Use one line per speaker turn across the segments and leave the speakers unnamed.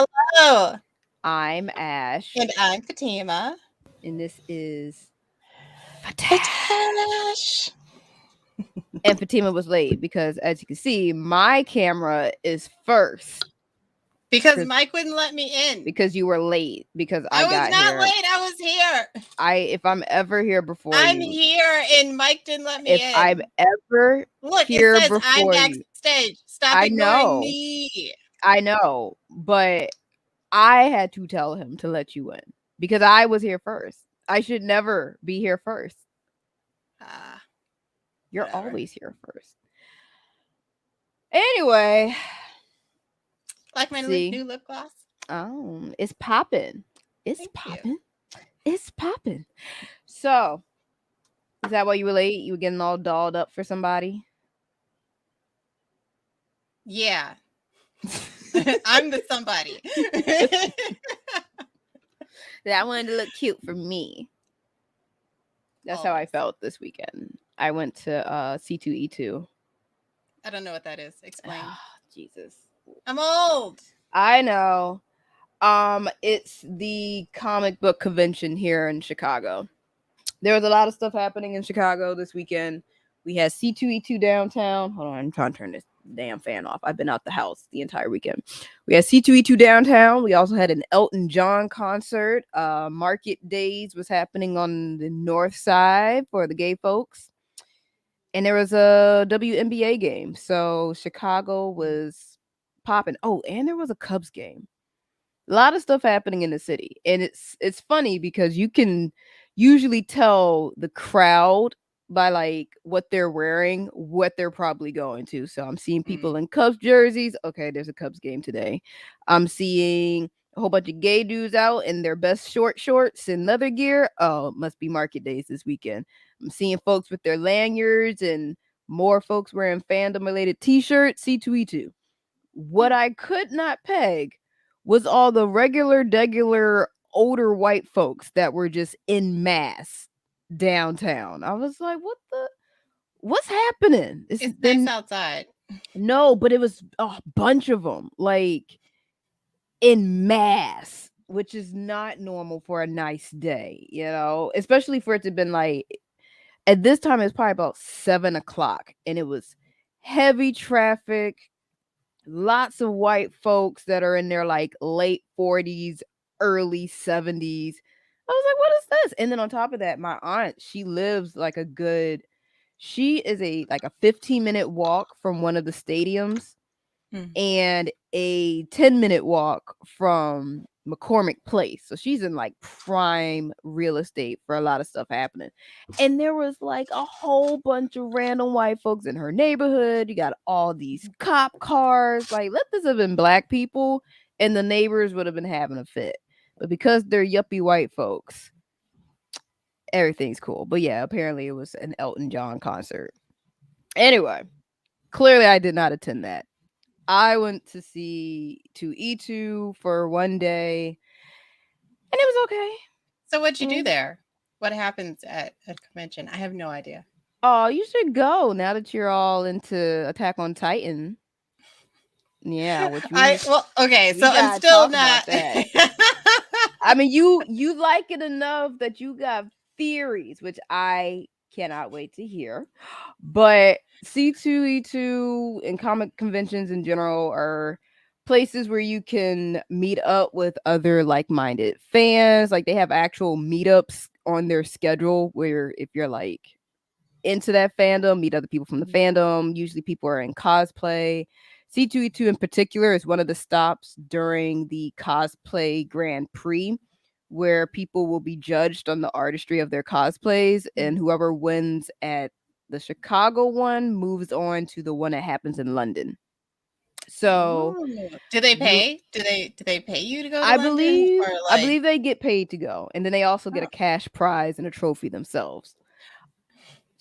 Hello.
I'm Ash,
And I'm Fatima.
and this is Fatash.
Fatash.
And Fatima was late because, as you can see, my camera is first
Because
because
Mike wouldn't let me in.
you were late because
I
I
was
got
not
here.
late. I was here.
If I'm ever here before
I'm
you,
here and Mike didn't let
if
me
I'm
in.
ever
Look, it
here
says I'm
before you,
backstage. Stop
I
ignoring
know,
me.
but I had to tell him to let you in because I was here first. I should never be here first.
Ah,
You're
whatever.
always here first. Anyway,
Like my
see,
new lip gloss?
it's popping. It's
Thank you.
popping. It's popping. So, is that why you were late? You were getting all dolled up for somebody?
Yeah. I'm the somebody.
That wanted to look cute for me. That's how I
Always.
felt this weekend. I went to C2E2.
I don't know what that is. Explain.
Jesus.
I'm old.
I know. It's the comic book convention here in Chicago. There was a lot of stuff happening in Chicago this weekend. We had C2E2 downtown. Hold on, I'm trying to turn this damn fan off. I've been out the house the entire weekend. We had C2E2 downtown. We also had an Elton John concert. Market Days was happening on the north side for the gay folks. And there was a WNBA game. So Chicago was popping. Oh, and there was a Cubs game. A lot of stuff happening in the city, and it's funny because you can usually tell the crowd by like what they're wearing, what they're probably going to. So I'm seeing people in Cubs jerseys. Okay, there's a Cubs game today. I'm seeing a whole bunch of gay dudes out in their best shorts and leather gear. Oh, must be market days this weekend. I'm seeing folks with their lanyards and more folks wearing fandom related t-shirts. C2E2. What I could not peg was all the regular older white folks that were just in mass downtown. I was like, what's happening? It's
It's nice
then
outside.
no, but it was a bunch of them like in mass, which is not normal for a nice day, especially for it to have been like at this time it's probably about 7 o'clock and it was heavy traffic, lots of white folks that are in their like late 40s, early 70s. I was like, what is this? And then on top of that, my aunt, she is a like a 15-minute walk from one of the stadiums
Mm.
and a 10-minute walk from McCormick Place. So she's in like prime real estate for a lot of stuff happening. And there was like a whole bunch of random white folks in her neighborhood. You got all these cop cars. Like, let this have been black people and the neighbors would have been having a fit. But because they're yuppie white folks, everything's cool. But yeah, apparently it was an Elton John concert. Anyway, clearly I did not attend that. I went to see to E2 for one day, and it was okay.
So what'd you do
Mm.
there? What happens at a convention? I have no idea.
Oh, you should go now that you're all into Attack on Titan. Yeah, which
I well, okay, so
we
I'm
gotta
still
talk
not
about that. I mean, you like it enough that you got theories, which I cannot wait to hear. But C2E2 and comic conventions in general are places where you can meet up with other like-minded fans. Like they have actual meetups on their schedule where if you're like into that fandom, meet other people from the fandom. Usually people are in cosplay. C2E2 in particular is one of the stops during the cosplay Grand Prix where people will be judged on the artistry of their cosplays, and whoever wins at the Chicago one moves on to the one that happens in London. So
Ooh. Do they
you
pay? Do they pay you to go to
I
London
believe
or
I
like
believe they get paid to go, and then they also get a
oh.
cash prize and a trophy themselves.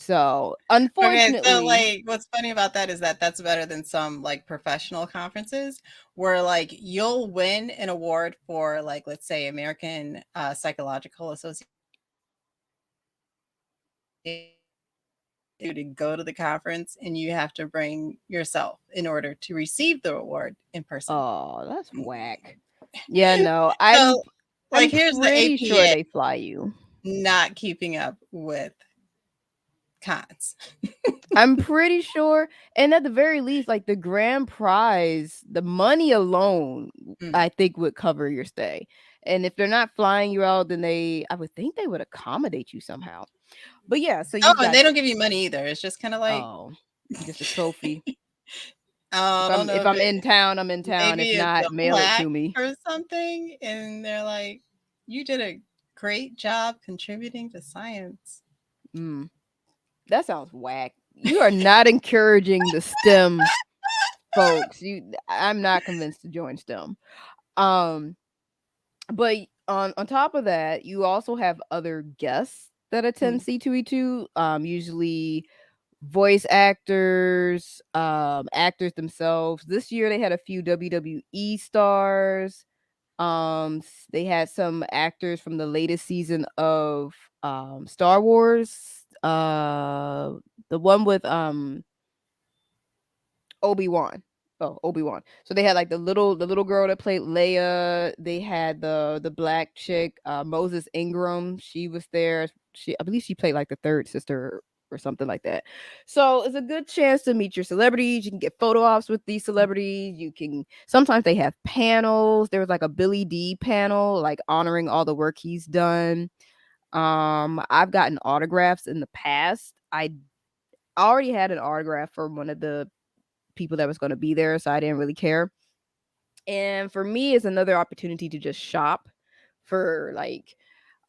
So
Okay, so
unfortunately,
like what's funny about that is that that's better than some like professional conferences where like you'll win an award for like let's say American Psychological Association you to go to the conference and you have to bring yourself in order to receive the award in person.
oh, that's
Mm.
whack. Yeah, no.
So,
I'm
like, here's the
pretty sure
APA
they fly you.
not keeping up with cons.
I'm pretty sure, and at the very least, like the grand prize, the money alone,
Mm.
I think would cover your stay. And if they're not flying you out, then I would think they would accommodate you somehow. But yeah, so
Oh,
you've
and
got
they don't give you money either. It's just kinda like
oh, just a trophy.
I don't know
If
if
I'm in town, I'm in town. If
maybe it's
not,
a
mail it to
plaque
me.
or something, and they're like, "You did a great job contributing to science."
Mm, that sounds whack. You are not encouraging the STEM folks. I'm not convinced to join STEM. Um, but on top of that, you also have other guests that attend
Mm.
C2E2. Usually voice actors, actors themselves. This year they had a few WWE stars. They had some actors from the latest season of Star Wars. The one with Obi-Wan. Oh, Obi-Wan. So they had like the little girl that played Leia. They had the black chick, Moses Ingram. She was there. I believe she played like the third sister or something like that. So it's a good chance to meet your celebrities. You can get photo ops with these celebrities. You can sometimes they have panels. There was like a Billy D panel, like honoring all the work he's done. I've gotten autographs in the past. I already had an autograph from one of the people that was going to be there, so I didn't really care. And for me, it's another opportunity to just shop for like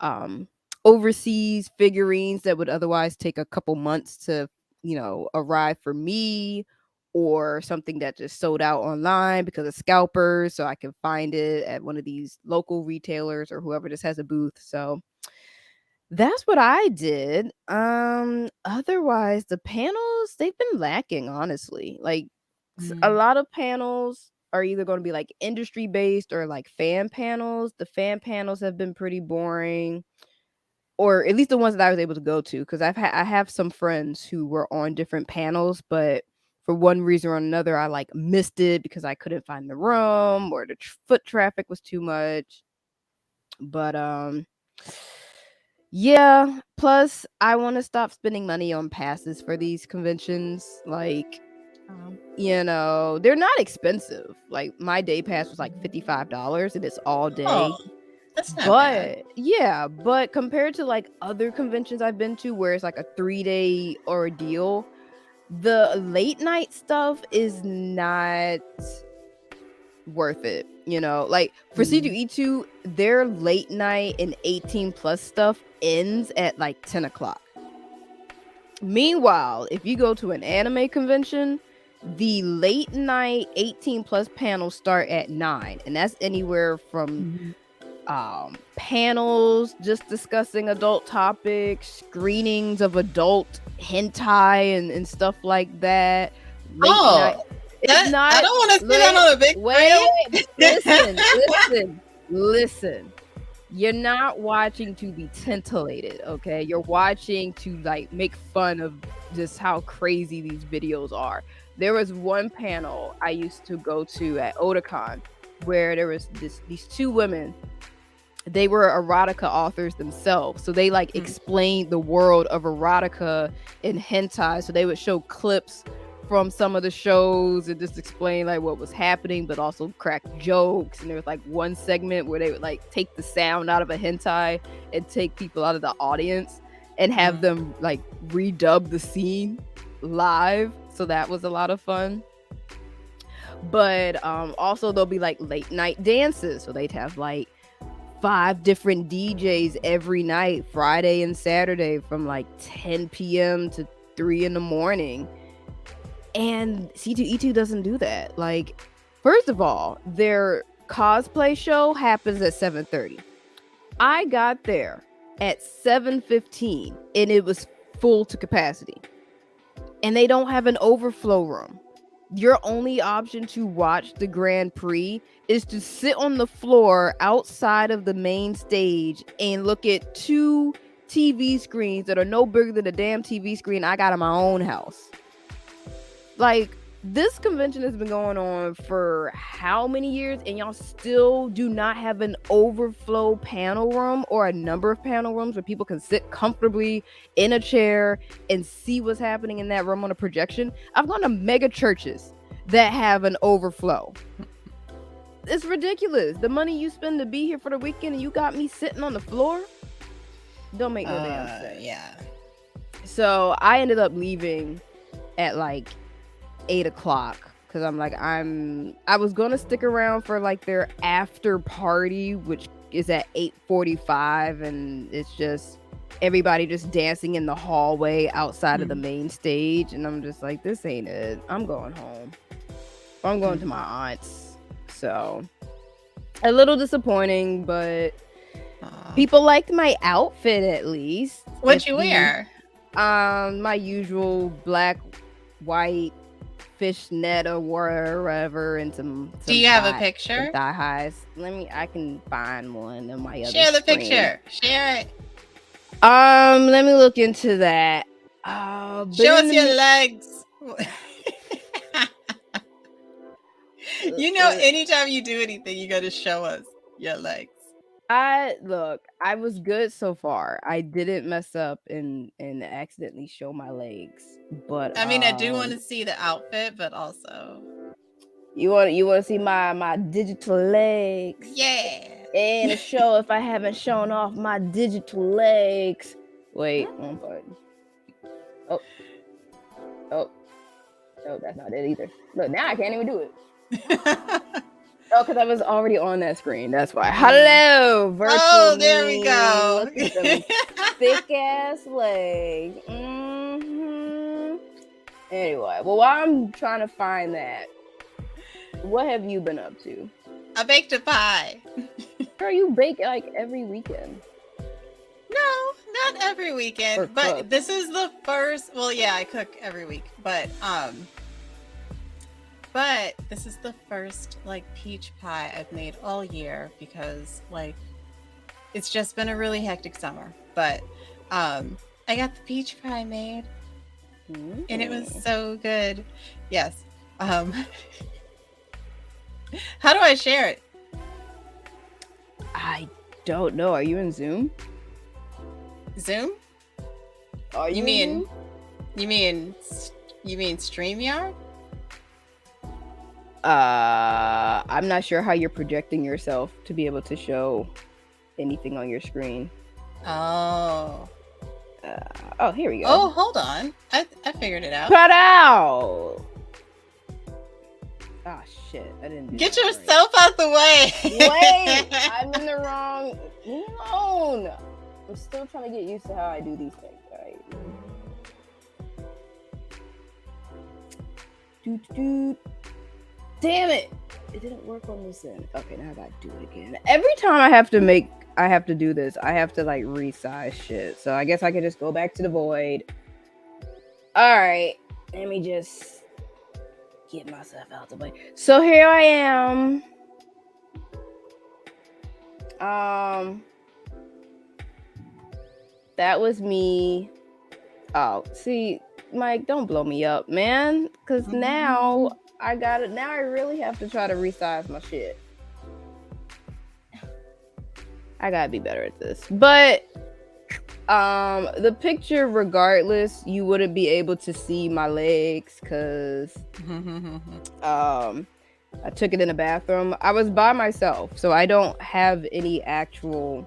um overseas figurines that would otherwise take a couple months to, arrive for me, or something that just sold out online because of scalpers, so I can find it at one of these local retailers or whoever just has a booth. So that's what I did. Otherwise, the panels, they've been lacking, honestly. Like a
Mm.
lot of panels are either going to be like industry based or like fan panels. The fan panels have been pretty boring, or at least the ones that I was able to go to, because I have some friends who were on different panels, but for one reason or another, I like missed it because I couldn't find the room or the foot traffic was too much. But yeah, plus I want to stop spending money on passes for these conventions. Like, they're not expensive. Like my day pass was like $55 and it's all
Oh,
day.
that's not bad.
But yeah, but compared to like other conventions I've been to where it's like a 3-day ordeal, the late night stuff is not worth it. Like for
Mm.
C2E2, their late night and 18 plus stuff ends at like 10 o'clock. Meanwhile, if you go to an anime convention, the late night 18 plus panels start at 9, and that's anywhere from
Mhm.
panels just discussing adult topics, screenings of adult hentai and stuff like that. Late night.
Oh,
It's
that I
not
don't wanna see that
wait,
on a big
wait, listen,
screen.
listen. You're not watching to be titillated, okay? You're watching to like make fun of just how crazy these videos are. There was one panel I used to go to at Otakon where there was these two women. They were erotica authors themselves, so they like
Mm.
explained the world of erotica in hentai. So they would show clips from some of the shows and just explain like what was happening, but also crack jokes. And there was like one segment where they would like take the sound out of a hentai and take people out of the audience and have
Mm.
them like redub the scene live. So that was a lot of fun. But also there'll be like late night dances, so they'd have like 5 different DJs every night, Friday and Saturday, from like 10 p.m. to 3 in the morning. And C2E2 doesn't do that. Like, first of all, their cosplay show happens at 7:30. I got there at 7:15 and it was full to capacity. And they don't have an overflow room. Your only option to watch the Grand Prix is to sit on the floor outside of the main stage and look at 2 TV screens that are no bigger than the damn TV screen I got in my own house. Like, This convention has been going on for how many years, and y'all still do not have an overflow panel room or a number of panel rooms where people can sit comfortably in a chair and see what's happening in that room on a projection. I've gone to mega churches that have an overflow. It's ridiculous. The money you spend to be here for the weekend, and you got me sitting on the floor. Don't make no damn sense.
Yeah.
So I ended up leaving at like 8 o'clock because I'm like, I was gonna stick around for like their after party, which is at 8:45, and it's just everybody just dancing in the hallway outside of the main stage, and I'm just like, this ain't it. I'm going home. I'm going to my aunt's. So a little disappointing, but people liked my outfit at least.
What'd you wear?
My usual black, white fishnet or whatever, and some
Do you have a picture?
Thigh highs. I can find one in my other
Share the
screen.
picture. Share it.
Let me look into that.
Show us your legs. You know, anytime you do anything, you got to show us your legs.
I was good so far. I didn't mess up and accidentally show my legs. But
I mean, I do want to see the outfit, but also
you want to see my digital legs.
Yeah.
And a show if I haven't shown off my digital legs. Wait, one button. Oh, that's not it either. Look, now I can't even do it. Oh, because I was already on that screen. That's why. Hello, virtual.
Oh, there we go.
Look at them thick ass legs. Anyway, well, while I'm trying to find that, what have you been up to?
I baked a pie.
Girl, you bake like every weekend.
No, not every weekend, but this is the first. Well, yeah, I cook every week, but this is the first like peach pie I've made all year because like it's just been a really hectic summer. But I got the peach pie made, and it was so good. Yes. How do I share it?
I don't know. Are you in Zoom?
Zoom?
Are you
You mean StreamYard?
I'm not sure how you're projecting yourself to be able to show anything on your screen.
Oh,
here we go.
Oh, hold on. I figured it out.
Cut out. Ah, shit. I didn't do
Get
that
yourself out the way.
Wait, I'm in the wrong. Leave me alone. I'm still trying to get used to how I do these things. Right? Damn it! It didn't work on this end. Okay, now I gotta do it again. Every time I have to do this, I have to like resize shit. So I guess I could just go back to the void. Alright, let me just get myself out the way. So here I am. That was me. Oh, see, Mike, don't blow me up, man. Cause now I really have to try to resize my shit. I gotta be better at this. But the picture, regardless, you wouldn't be able to see my legs because I took it in the bathroom. I was by myself, so I don't have any actual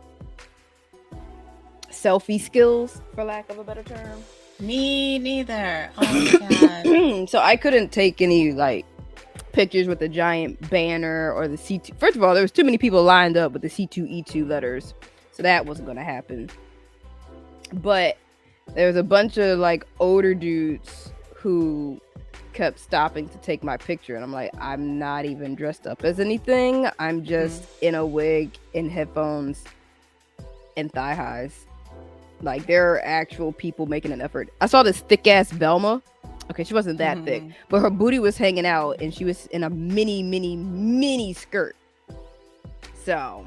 selfie skills, for lack of a better term.
Me neither. Oh my god.
So I couldn't take any like pictures with the giant banner or the C2. First of all, there was too many people lined up with the C2E2 letters, so that wasn't gonna happen. But there was a bunch of like older dudes who kept stopping to take my picture, and I'm like, I'm not even dressed up as anything. I'm just in a wig and headphones and thigh highs. Like, there are actual people making an effort. I saw this thick ass Velma. Okay, she wasn't that thick, but her booty was hanging out, and she was in a mini skirt. So,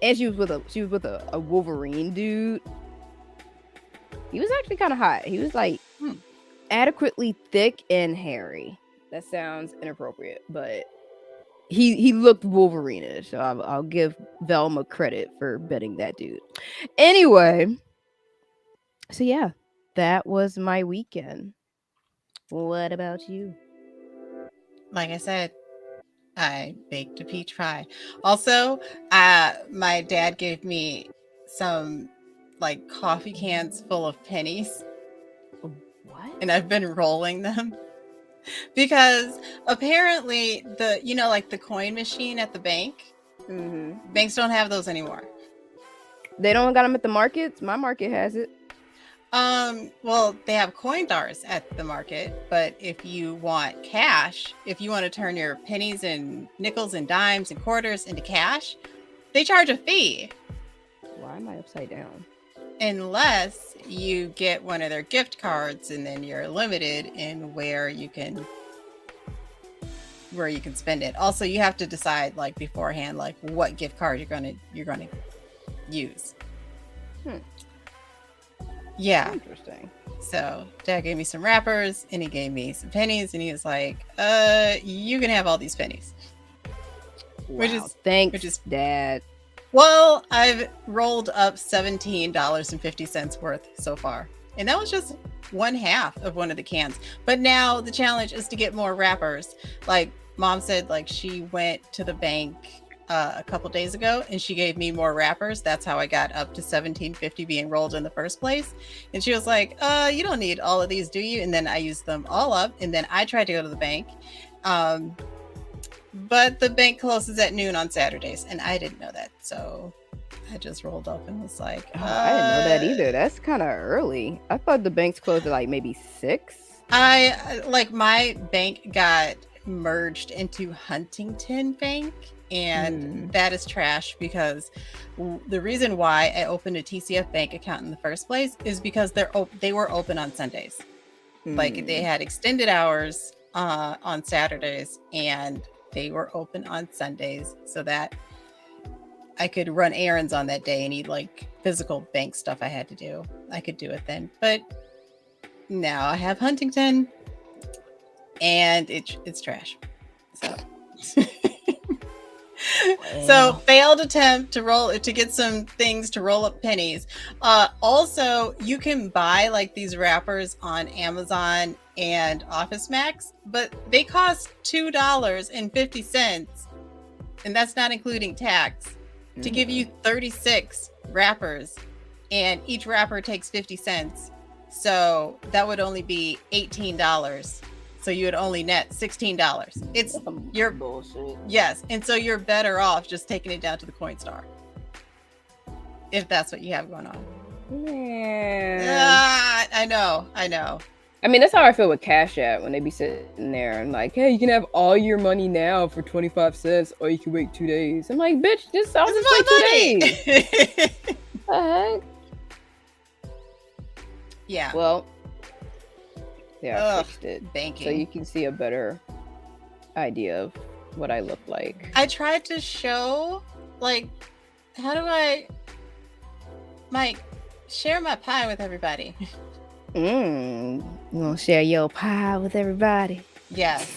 and she was with a Wolverine dude. He was actually kind of hot. He was like, adequately thick and hairy. That sounds inappropriate, but he looked Wolverine-ish, so I'll give Velma credit for betting that dude. Anyway, so yeah, that was my weekend. What about you?
Like I said, I baked a peach pie. Also, my dad gave me some like coffee cans full of pennies,
What?
and I've been rolling them because apparently like the coin machine at the bank, banks don't have those anymore.
They don't got them at the markets. My market has it.
Well, they have coin jars at the market, but if you want cash, if you want to turn your pennies and nickels and dimes and quarters into cash, they charge a fee.
Why am I upside down?
Unless you get one of their gift cards, and then you're limited in where you can spend it. Also, you have to decide like beforehand, like what gift card you're gonna use. Yeah.
Interesting.
So Dad gave me some wrappers, and he gave me some pennies, and he was like, you can have all these pennies.
Wow. Thanks, Dad.
Well, I've rolled up $17.50 worth so far. And that was just one half of one of the cans. But now the challenge is to get more wrappers. Like Mom said, like she went to the bank a couple days ago, and she gave me more wrappers. That's how I got up to $17.50 being rolled in the first place. And she was like, you don't need all of these, do you? And then I used them all up. And then I tried to go to the bank. But the bank closes at noon on Saturdays, and I didn't know that. So I just rolled up and was like,
I didn't know that either. That's kind of early. I thought the banks closed at like maybe 6.
My bank got merged into Huntington Bank, and that is trash because the reason why I opened a TCF bank account in the first place is because they were open on Sundays. Like they had extended hours on Saturdays, and they were open on Sundays so that I could run errands on that day, and any like physical bank stuff I had to do, I could do it then. But now I have Huntington, and it's trash. So so failed attempt to get some things to roll up pennies. Also, you can buy like these wrappers on Amazon and Office Max, but they cost $2.50, and that's not including tax, to give you 36 wrappers, and each wrapper takes 50 cents. So that would only be $18. So you would only net $16. It's your
bullshit.
Yes, and so you're better off just taking it down to the Coinstar, if that's what you have going on.
Man.
I know.
I mean, that's how I feel with Cash App when they be sitting there and like, hey, you can have all your money now for 25 cents, or you can wait 2 days. I'm like, bitch, I'll just wait 2 days. The heck?
Yeah.
Well, I fixed it.
Banking.
So you can see a better idea of what I look like.
I tried to show, like, how do I, share my pie with everybody?
You want to share your pie with everybody?
Yes.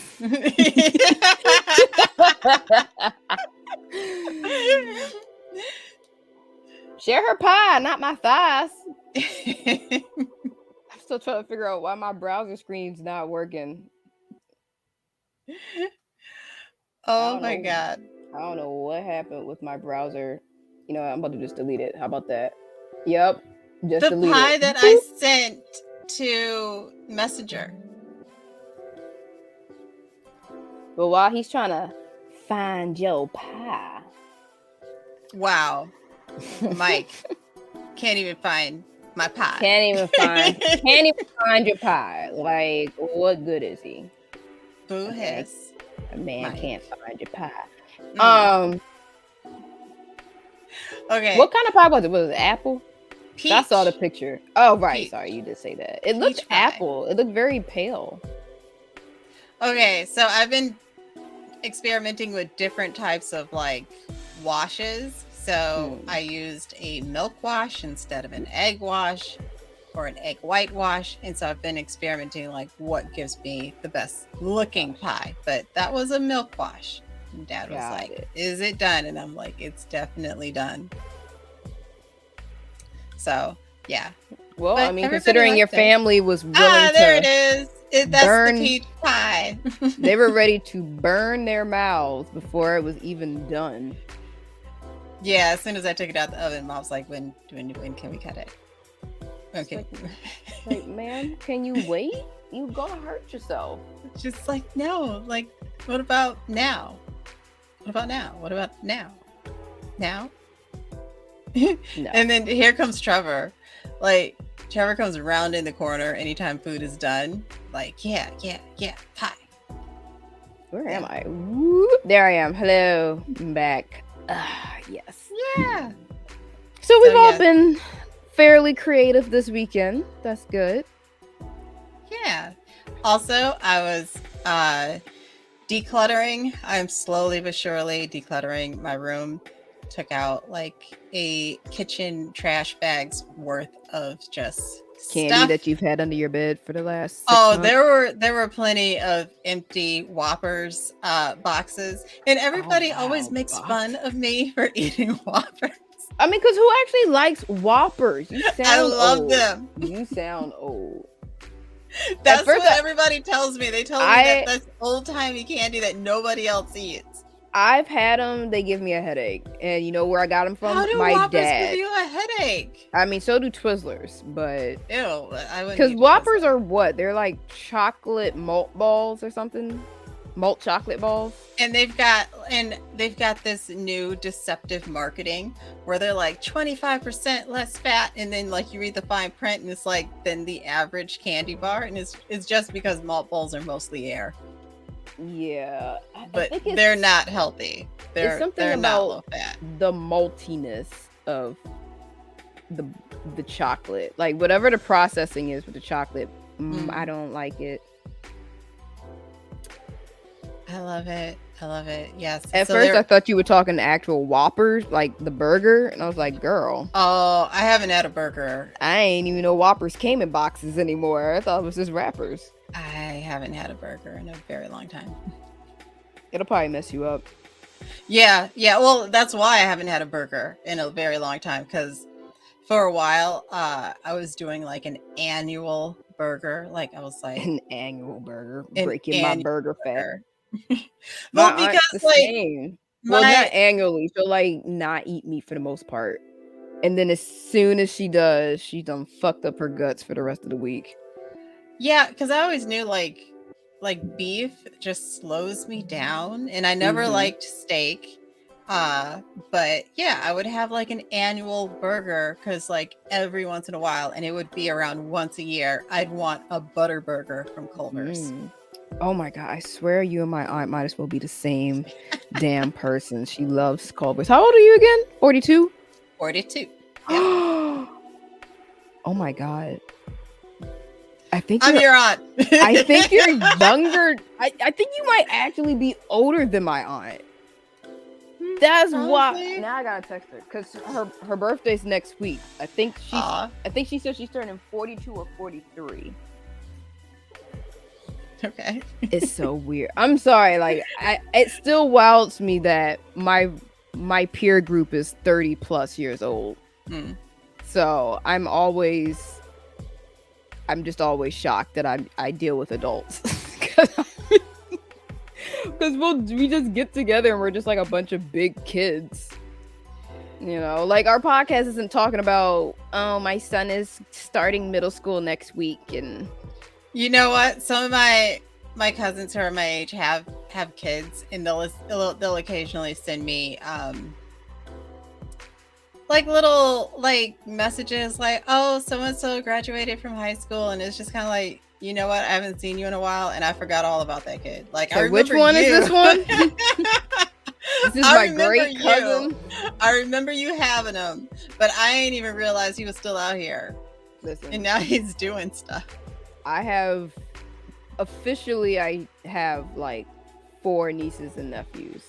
Share her pie, not my thighs. I'm still trying to figure out why my browser screen's not working.
Oh my God.
I don't know what happened with my browser. You know, I'm about to just delete it. How about that? Yep. Just delete it.
The pie that I sent to Messenger.
But while he's trying to find your pie.
Wow. Mike can't even find my pie.
Can't even find your pie. Like, what good is he?
Boo hiss.
A man Mike can't find your pie.
Okay.
What kind of pie was it? Was it apple?
Peach.
I saw the picture. Oh, right.
Peach.
Sorry, you did say that. It looked apple. It looked very pale.
Okay, so I've been experimenting with different types of like washes. So I used a milk wash instead of an egg wash. or an egg whitewash. And so I've been experimenting like what gives me the best looking pie. But that was a milk wash. And Dad was
Got
like,
it.
"Is it done?" And I'm like, "It's definitely done." So yeah.
Well, I
But
mean,
everybody
considering your
liked it.
family was willing
Ah, there it
to
is. That's the
burn,
peach pie.
they were ready to burn their mouths before it was even done.
Yeah, as soon as I took it out the oven, Mom's like, when can we cut it? Okay.
Like, ma'am, can you wait? You gonna hurt yourself.
Just like, no, like, what about now? What about now? What about now? Now?
No.
And then here comes Trevor. Like, Trevor comes around in the corner anytime food is done. Like, yeah, pie.
Where am I? Whoop. There I am. Hello. I'm back. Yes.
Yeah.
So we've all
yeah.
been fairly creative this weekend. That's good.
Yeah. Also, I was decluttering. I'm slowly but surely decluttering my room. Took out like a kitchen trash bag's worth of just
Candy
stuff
that you've had under your bed for the last 6
Oh,
months.
there were plenty of empty Whoppers boxes, and everybody always makes fun of me for eating Whoppers.
I mean, because who actually likes Whoppers? You sound
I love
old.
them.
You sound old.
That's what everybody tells me. They tell me that that's old-timey candy that nobody else eats.
I've had them. They give me a headache. And you know where I got them from?
How do
my
Whoppers
dad.
give you a headache?
I mean, so do Twizzlers, but...
Ew, I wouldn't.
Because Whoppers are what? They're like chocolate malt balls or something? Malt chocolate balls?
And they've got this new deceptive marketing where they're like 25% less fat, and then like you read the fine print and it's like than the average candy bar, and it's just because malt balls are mostly air.
Yeah,
but they're not healthy. They're
something
not
about
low fat.
The maltiness of the chocolate, like whatever the processing is with the chocolate. I don't like it.
I love it. Yes.
At first, I thought you were talking actual Whoppers, like the burger, and I was like, "Girl."
Oh, I haven't had a burger.
I ain't even know Whoppers came in boxes anymore. I thought it was just wrappers.
I haven't had a burger in a very long time.
It'll probably mess you up.
Yeah. Well, that's why I haven't had a burger in a very long time, because for a while, I was doing like an annual burger. Like I was like
an annual burger, breaking my burger fat.
Well, because like
well, not annually. She'll like not eat meat for the most part, and then as soon as she does, she done fucked up her guts for the rest of the week.
Yeah, because I always knew like beef just slows me down, and I never liked steak. But yeah, I would have like an annual burger because like every once in a while, and it would be around once a year, I'd want a butter burger from Culver's.
Oh my god, I swear you and my aunt might as well be the same damn person. She loves Culver's. How old are you again? 42?
42. Yep.
Oh my god. I think
I'm your aunt.
I think you're younger. I think you might actually be older than my aunt. That's why. Now I gotta text her because her birthday's next week. I think she said she's turning 42 or 43.
Okay.
It's so weird. I'm sorry. Like it still wilds me that my peer group is 30 plus years old. So I'm just always shocked that I deal with adults. Because we just get together and we're just like a bunch of big kids. You know, like our podcast isn't talking about, oh, my son is starting middle school next week. And
you know what? Some of my cousins who are my age have kids, and they'll occasionally send me like little like messages like, oh, so and so graduated from high school, and it's just kind of like, you know what? I haven't seen you in a while, and I forgot all about that kid. Like, so I remember
which one
you.
is this one? This is my great cousin.
I remember you having him, but I ain't even realized he was still out here.
Listen,
and now he's doing stuff.
I have like 4 nieces and nephews,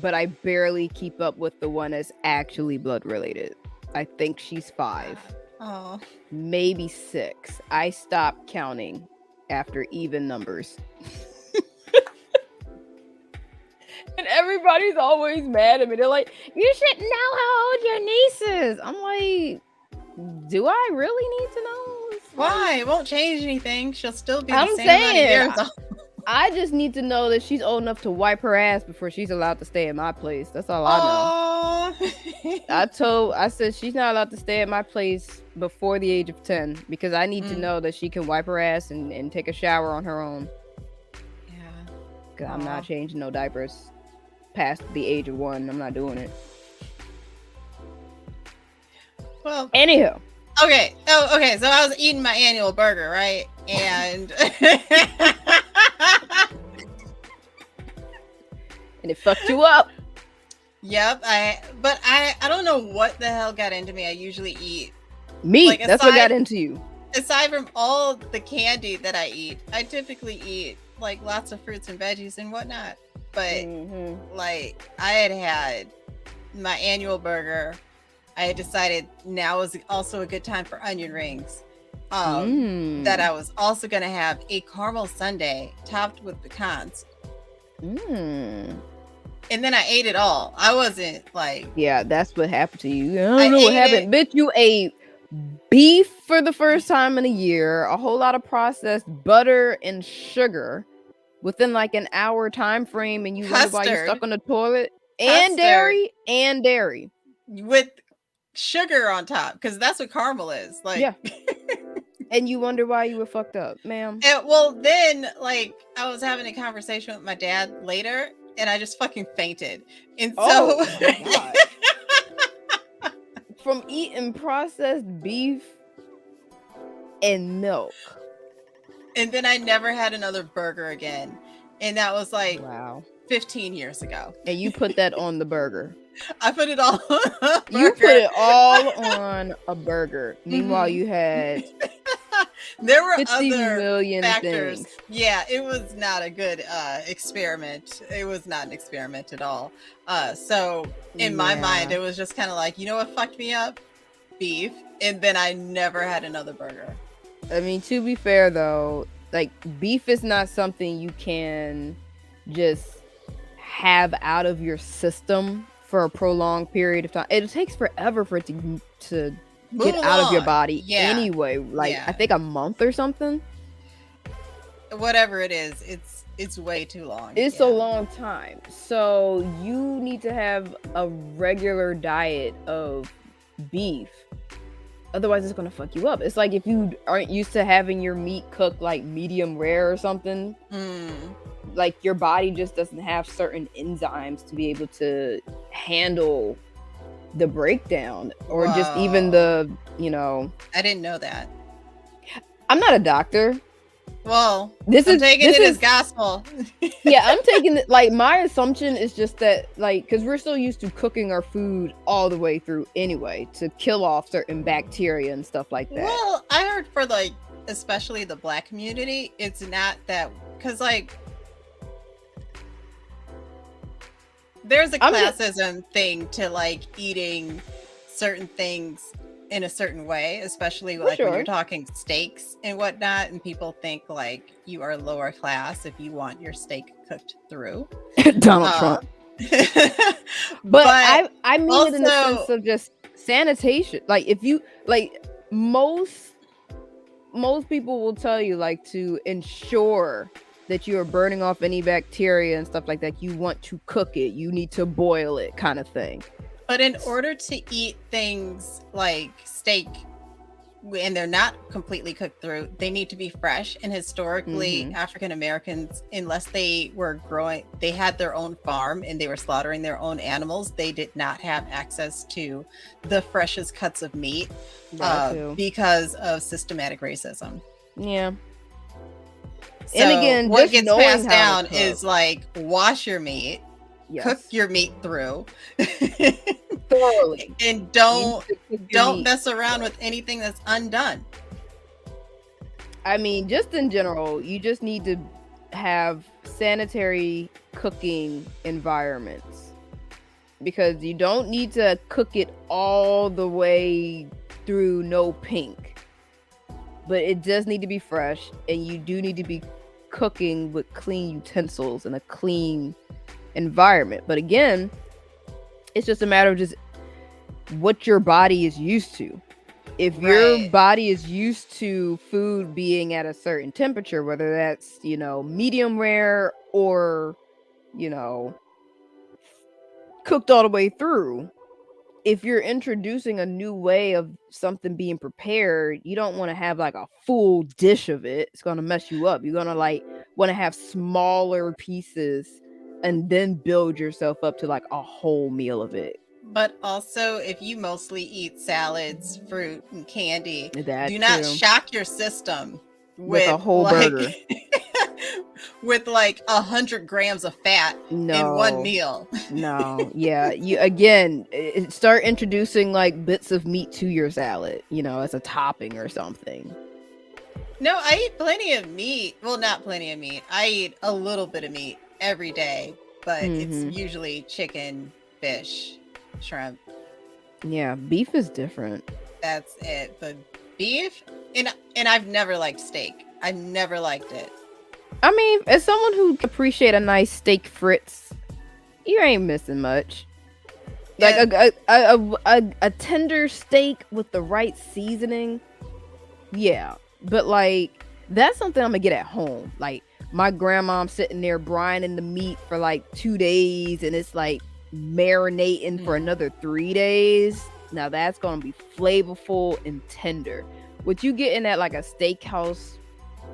but I barely keep up with the one that's actually blood related. I think she's 5.
Oh.
maybe 6. I stopped counting after even numbers. And everybody's always mad at me. They're like, you should know how old your niece is. I'm like, do I really need to know? It's like,
Why? It won't change anything. She'll still be the
I'm
same amount of
saying,
years old.
I just need to know that she's old enough to wipe her ass before she's allowed to stay at my place. That's all I know.
Oh.
I said she's not allowed to stay at my place before the age of 10 because I need to
Mm.
know that she can wipe her ass and take a shower on her own.
Yeah.
Because I'm
Aw.
not changing no diapers past the age of 1. I'm not doing it.
Well,
Anyhow.
okay. Oh, okay. So I was eating my annual burger, right? And
And it fucked you up.
yep, I don't know what the hell got into me. I usually eat
Meat.
Like,
That's what got
aside-
into you.
aside from all the candy that I eat, I typically eat like lots of fruits and veggies and whatnot. But
Mhm.
like I had my annual burger. I had decided now was also a good time for onion rings. That I was also gonna have a caramel sundae topped with pecans.
Mm.
And then I ate it all. I wasn't like,
Yeah, that's what happened to you. I
I
don't know what
ate
happened. Bitch, you ate beef for the first time in a year, a whole lot of processed butter and sugar within like an hour time frame, and you wonder why you're stuck
Custard.
on the toilet. And dairy.
With sugar on top, because that's what caramel is. Like,
Yeah. And you wonder why you were fucked up, ma'am.
And, well, then, like, I was having a conversation with my dad later, and I just fucking fainted. And so,
Oh my God. From eating processed beef and milk.
and then I never had another burger again. And that was like
Wow.
15 years ago.
And you put that on the burger.
I put it all on a
You put
burger.
it all on a burger. Meanwhile,
Mhm.
you had
There were
50
other
million
factors.
things.
Yeah, it was not a good experiment. It was not an experiment at all. So in my mind,
Yeah.
it was just kind of like, you know what fucked me up? Beef. And then I never had another burger.
I mean, to be fair though, like beef is not something you can just have out of your system for a prolonged period of time. It takes forever for it to
Move
get out of your
along.
body
Yeah.
anyway. Like
Yeah.
I think a month or something.
Whatever it is, it's way too long.
It's a long time. So you need to have a regular diet of beef. Otherwise it's gonna fuck you up. It's like if you aren't used to having your meat cooked like medium rare or something, like your body just doesn't have certain enzymes to be able to handle the breakdown or just even the, you know,
I didn't know that.
I'm not a doctor.
Well,
This
I'm
is
taking
this
it
is
as gospel.
yeah, I'm taking it like my assumption is just that like because we're so used to cooking our food all the way through anyway to kill off certain bacteria and stuff like that.
Well, I heard for like especially the Black community, it's not that because like there's a classism thing to like eating certain things in a certain way, especially like when you're talking steaks and whatnot, and people think like you are lower class if you want your steak cooked through.
Donald Trump. But I mean also, it in the sense of just sanitation. Like if you like most people will tell you like to ensure that you are burning off any bacteria and stuff like that. You want to cook it. You need to boil it, kind of thing.
But in order to eat things like steak, and they're not completely cooked through, they need to be fresh. And historically, African Americans, unless they were growing, they had their own farm and they were slaughtering their own animals, they did not have access to the freshest cuts of meat because of systematic racism.
Yeah.
So
and again,
what gets passed down is like wash your meat, cook your meat through
thoroughly,
and don't mess around with anything that's undone.
I mean, just in general, you just need to have sanitary cooking environments because you don't need to cook it all the way through no pink. But it does need to be fresh, and you do need to be cooking with clean utensils in a clean environment. But again, it's just a matter of just what your body is used to. If your
Right.
body is used to food being at a certain temperature, whether that's, medium rare or, you know, cooked all the way through, if you're introducing a new way of something being prepared, you don't want to have like a full dish of it. It's going to mess you up. You're going to like want to have smaller pieces and then build yourself up to like a whole meal of it.
But also, if you mostly eat salads, fruit, and candy,
That
do not
too.
shock your system
With a
with
whole
like
burger.
with like 100 grams of fat in one
No.
meal.
No. Yeah. You again start introducing like bits of meat to your salad, as a topping or something.
No, I eat plenty of meat. Well, not plenty of meat. I eat a little bit of meat every day, but it's
Mm-hmm.
usually chicken, fish, shrimp.
Yeah, beef is different.
That's it. But beef, and I've never liked steak. I've never liked it.
I mean, as someone who appreciate a nice steak fritz, you ain't missing much. Like
Yeah.
a tender steak with the right seasoning, yeah. But like that's something I'm gonna get at home. Like my grandma sitting there brining the meat for like 2 days, and it's like marinating for another 3 days. Now that's gonna be flavorful and tender. What you getting at like a steakhouse,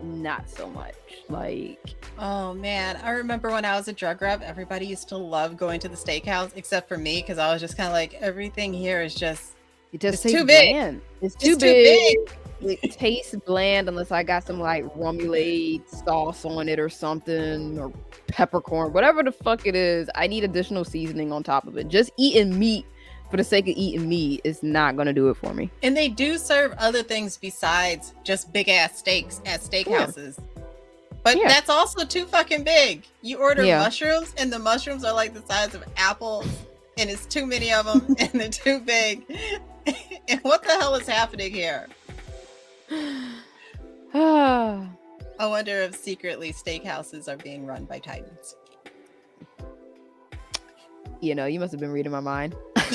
not so much. Like,
Oh man, I remember when I was a drug rep, everybody used to love going to the steakhouse except for me because I was just kind of like, everything here is just
it just
it's
tastes
too big.
bland. It's
It's
too
too
big.
big.
It tastes bland unless I got some like remoulade sauce on it or something, or peppercorn, whatever the fuck it is. I need additional seasoning on top of it. Just eating meat for the sake of eating meat is not gonna do it for me.
And they do serve other things besides just big ass steaks at steakhouses. But
Yeah.
that's also too fucking big. You order
Yeah.
mushrooms, and the mushrooms are like the size of apples, and it's too many of them, and they're too big. And what the hell is happening here? I wonder if secretly steakhouses are being run by Titans.
You must have been reading my mind. Cause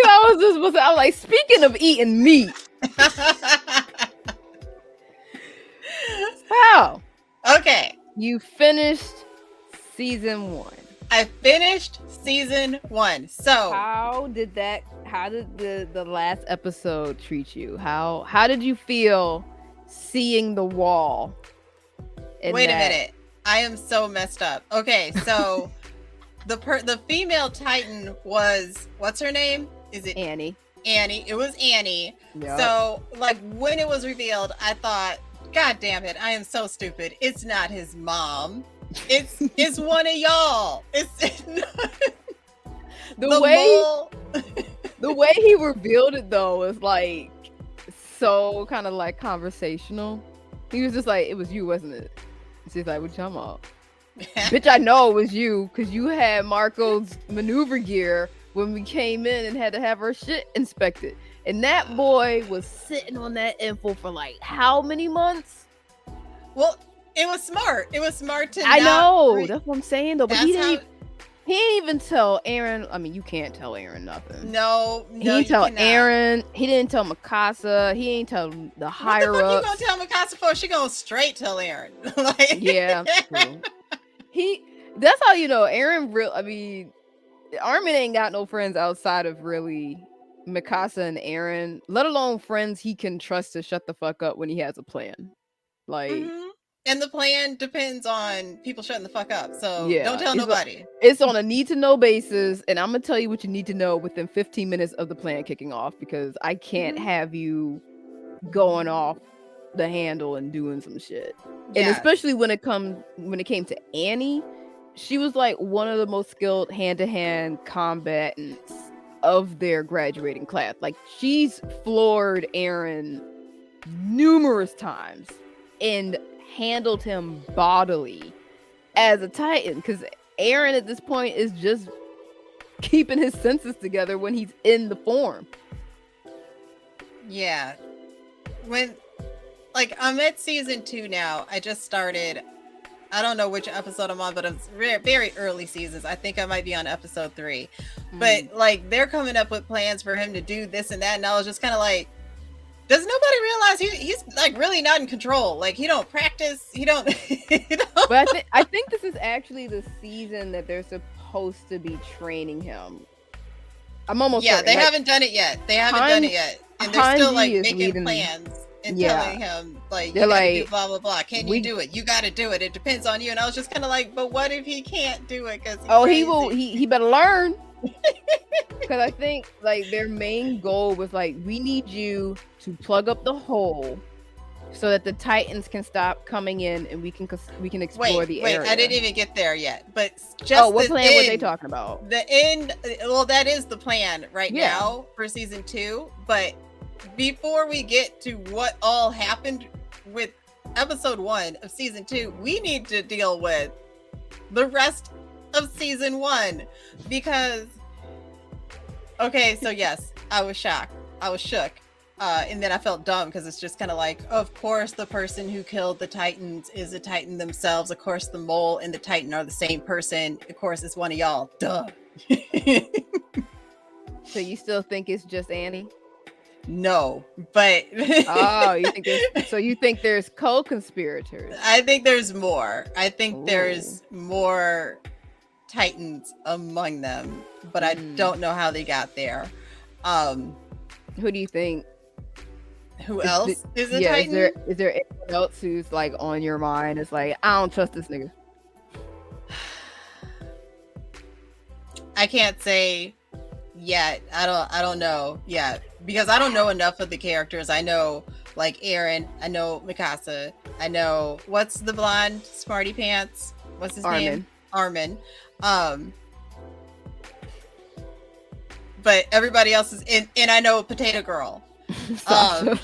I was like, speaking of eating meat. How?
Okay.
You finished season 1.
I finished season 1. So
How did the last episode treat you? How did you feel seeing the wall?
wait a minute. I am so messed up. Okay, so the female Titan was, what's her name? Is it
Annie?
Annie. It was Annie.
Yep.
So like when it was revealed, I thought, God damn it, I am so stupid. It's not his mom. It's one of y'all. It's
the way he revealed it though was like so kind of like conversational. He was just like, it was you, wasn't it? She's like, what you talking about? Bitch, I know it was you because you had Marco's maneuver gear when we came in and had to have our shit inspected. And that boy was sitting on that info for like how many months?
Well, it was smart. It was smart to
I know.
not
That's what I'm saying though. But he didn't even tell Aaron. I mean, you can't tell Aaron nothing.
No,
he didn't tell Aaron. He didn't tell Mikasa. He ain't tell the higher ups.
What the fuck you gonna tell Mikasa for? She gonna straight tell Aaron. Like,
yeah, true. That's how you know Aaron. I mean, Armin ain't got no friends outside of really Mikasa and Aaron, let alone friends he can trust to shut the fuck up when he has a plan. Like,
and the plan depends on people shutting the fuck up. So
yeah,
don't tell nobody.
It's on a need to know basis, and I'm gonna tell you what you need to know within 15 minutes of the plan kicking off, because I can't have you going off the handle and doing some shit. And especially when it came to Annie, she was like one of the most skilled hand-to-hand combatants of their graduating class. Like, she's floored Aaron numerous times and handled him bodily as a Titan, because Aaron at this point is just keeping his senses together when he's in the form.
Yeah. When like I'm at season 2 now. I just started. I don't know which episode I'm on, but it's very early seasons. I think I might be on episode 3. But like they're coming up with plans for him to do this and that, and I was just kind of like, does nobody realize he's like really not in control? Like he don't practice. He don't.
But I think this is actually the season that they're supposed to be training him. I'm almost certain.
They haven't done it yet. And they're still like making plans and telling him like you gotta do blah blah blah. Can you do it? You gotta do it. It depends on you. And I was just kind of like, but what if he can't do it? Because
he will. He better learn. Because I think like their main goal was like, we need you to plug up the hole so that the Titans can stop coming in and we can explore the area.
I didn't even get there yet. But just
what plan were they talking about?
The end. Well, that is the plan right now for season 2. But before we get to what all happened with episode 1 of season 2, we need to deal with the rest of season 1 because. Okay, so yes, I was shocked. I was shook. And then I felt dumb because it's just kind of like, of course, the person who killed the Titans is a Titan themselves. Of course, the mole and the Titan are the same person. Of course, it's one of y'all. Duh.
So you still think it's just Annie?
No, but
you think there's co-conspirators?
I think there's more. I think there's more Titans among them, but I don't know how they got there.
Who do you think?
Who else is a Titan?
Is there anyone else who's like on your mind? It's like, I don't trust this nigga.
I can't say yet. I don't know yet because I don't know enough of the characters. I know like Eren. I know Mikasa. I know what's the blonde smarty pants? What's his name? Armin. But everybody else is in, and I know Potato Girl. Sasha.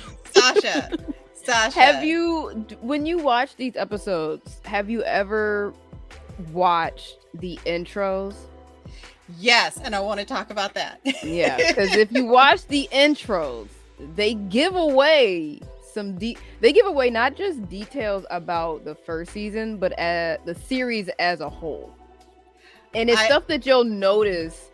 Have you, when you watch these episodes, have you ever watched the intros?
Yes, and I want to talk about that.
Yeah, because if you watch the intros, they give away they give away not just details about the first season, but the series as a whole. And it's stuff that you'll notice,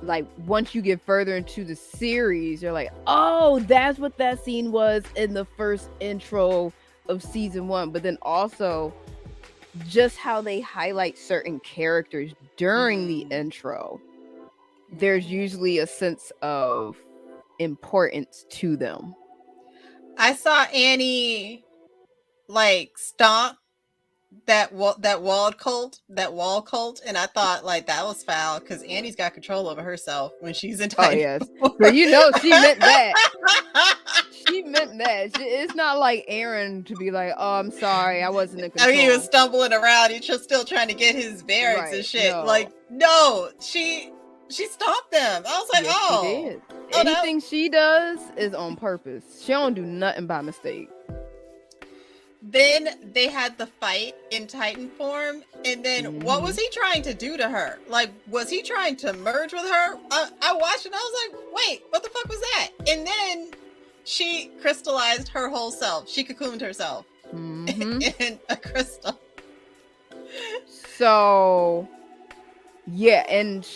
like once you get further into the series, you're like, oh, that's what that scene was in the first intro of season 1. But then also just how they highlight certain characters during the intro. There's usually a sense of importance to them.
I saw Annie like stomp that wall cult, and I thought like that was foul because Annie's got control over herself when she's in Titan.
Oh yes, so you know she meant that. She meant that. It's not like Eren to be like, oh, I'm sorry, I wasn't in control.
I mean, he was stumbling around. He's just still trying to get his bearings and shit. No. Like, no, she stopped them. I was like,
yes, she did. Anything she does is on purpose. She don't do nothing by mistake.
Then they had the fight in Titan form, and then what was he trying to do to her? Like, was he trying to merge with her? I watched it and I was like, wait, what the fuck was that? And then she crystallized her whole self. She cocooned herself in a crystal.
So, yeah, and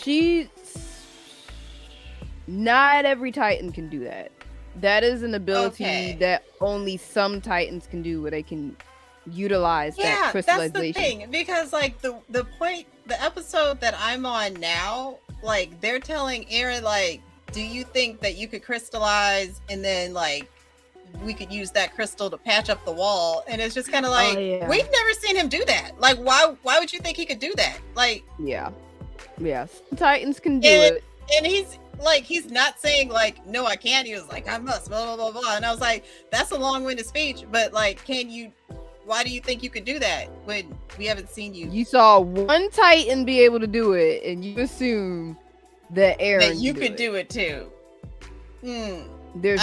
not every Titan can do that. That is an ability that only some Titans can do, where they can utilize that crystallization.
That's the thing, because like the episode that I'm on now, like they're telling Eren, like, do you think that you could crystallize and then like we could use that crystal to patch up the wall? And it's just kind of like, we've never seen him do that. Like, why would you think he could do that? Like,
Titans can do it.
And he's not saying like, no, I can't. He was like, I must, blah, blah, blah, blah. And I was like, that's a long-winded speech, but like, why do you think you could do that when we haven't seen you?
You saw one Titan be able to do it, and you assume that Eren
that you could do it too.
There's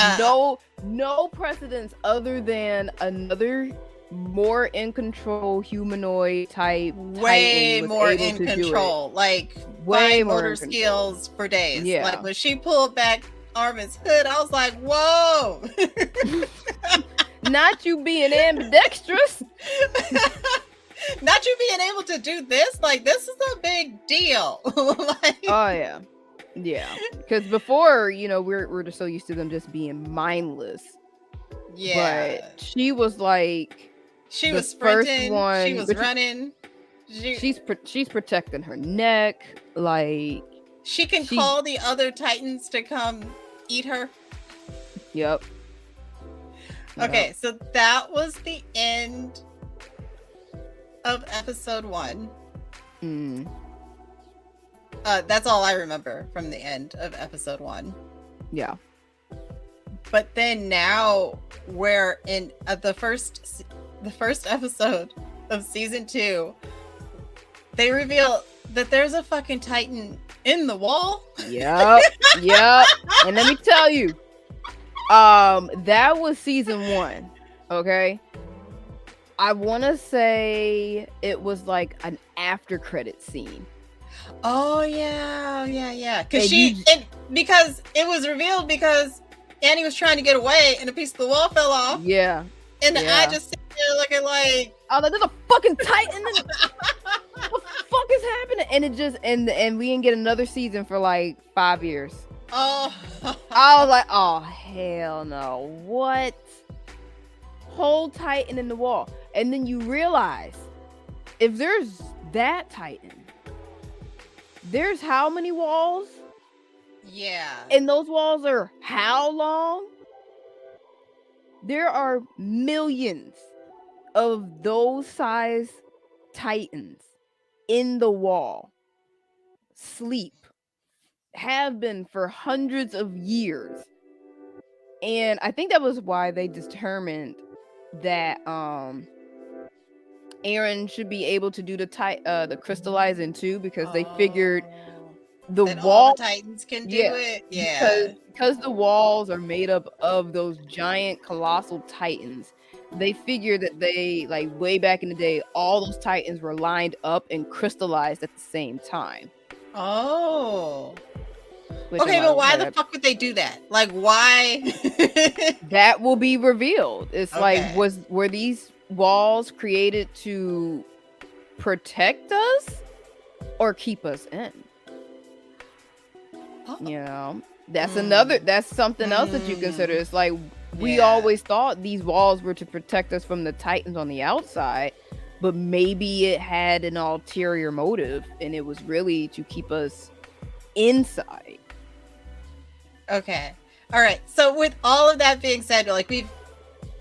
no precedence other than another more in control humanoid type,
way more in control, like way motor skills for days. Like when she pulled back Armin's hood. I was like, whoa.
Not you being ambidextrous.
Not you being able to do this. Like, this is a big deal. Like,
Oh yeah. Yeah. Because before, we're just so used to them just being mindless.
yeah.
But she was like
She
the
was
first
sprinting.
one.
She was running.
She's protecting her neck. Like
she can call the other Titans to come eat her.
Yep.
Okay, so that was the end of episode 1. That's all I remember from the end of episode 1.
Yeah.
But then now we're in the first episode of season 2. They reveal that there's a fucking Titan in the wall.
Yep. Yep. And let me tell you, that was season 1. Okay. I want to say it was like an after credit scene.
Oh yeah. Because it was revealed because Annie was trying to get away and a piece of the wall fell off.
Yeah.
And I just sit there looking like,
oh, there's a fucking Titan. What the fuck is happening? And it just and we didn't get another season for like 5 years.
Oh.
I was like, oh hell no. What? Whole Titan in the wall. And then you realize if there's that Titan, there's how many walls?
Yeah.
And those walls are how long? There are millions of those size Titans in the wall. Sleep. Have been for hundreds of years. And I think that was why they determined that Eren should be able to do the crystallizing too, because they figured the
that
wall
all the Titans can do it. Yeah.
Because the walls are made up of those giant colossal Titans. They figured that they, like, way back in the day, all those Titans were lined up and crystallized at the same time.
Oh. Okay, but why the fuck would they do that? Like, why?
That will be revealed. It's like, were these walls created to protect us or keep us in? Oh. That's something else that you consider. It's like, we always thought these walls were to protect us from the Titans on the outside, but maybe it had an ulterior motive and it was really to keep us inside.
Okay. All right. So with all of that being said, like,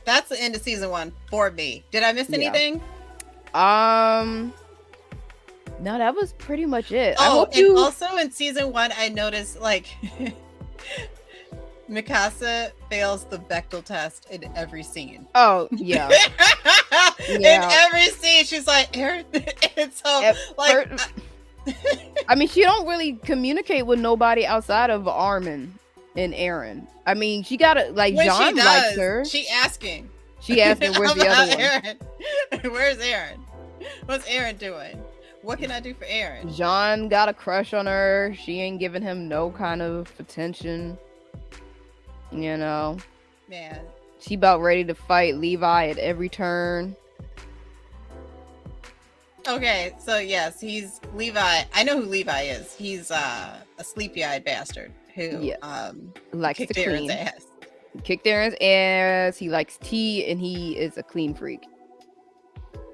that's the end of season 1 for me. Did I miss anything?
No, that was pretty much it.
Oh, and also in season 1, I noticed, like, Mikasa fails the Bechdel test in every scene.
Oh, yeah.
In every scene, she's like, Eren. And so, like,
I mean, she don't really communicate with nobody outside of Armin and Eren. I mean, she gotta, like, when John likes her.
She asking,
where's the other one?
Eren? Where's Eren? What's Eren doing? What can I do for Eren?
John got a crush on her. She ain't giving him no kind of attention. Man. She about ready to fight Levi at every turn.
Okay, so yes, he's Levi. I know who Levi is. He's a sleepy-eyed bastard who
likes
kicked
to clean.
Eren's ass.
Kicked Eren's ass. He likes tea, and he is a clean freak.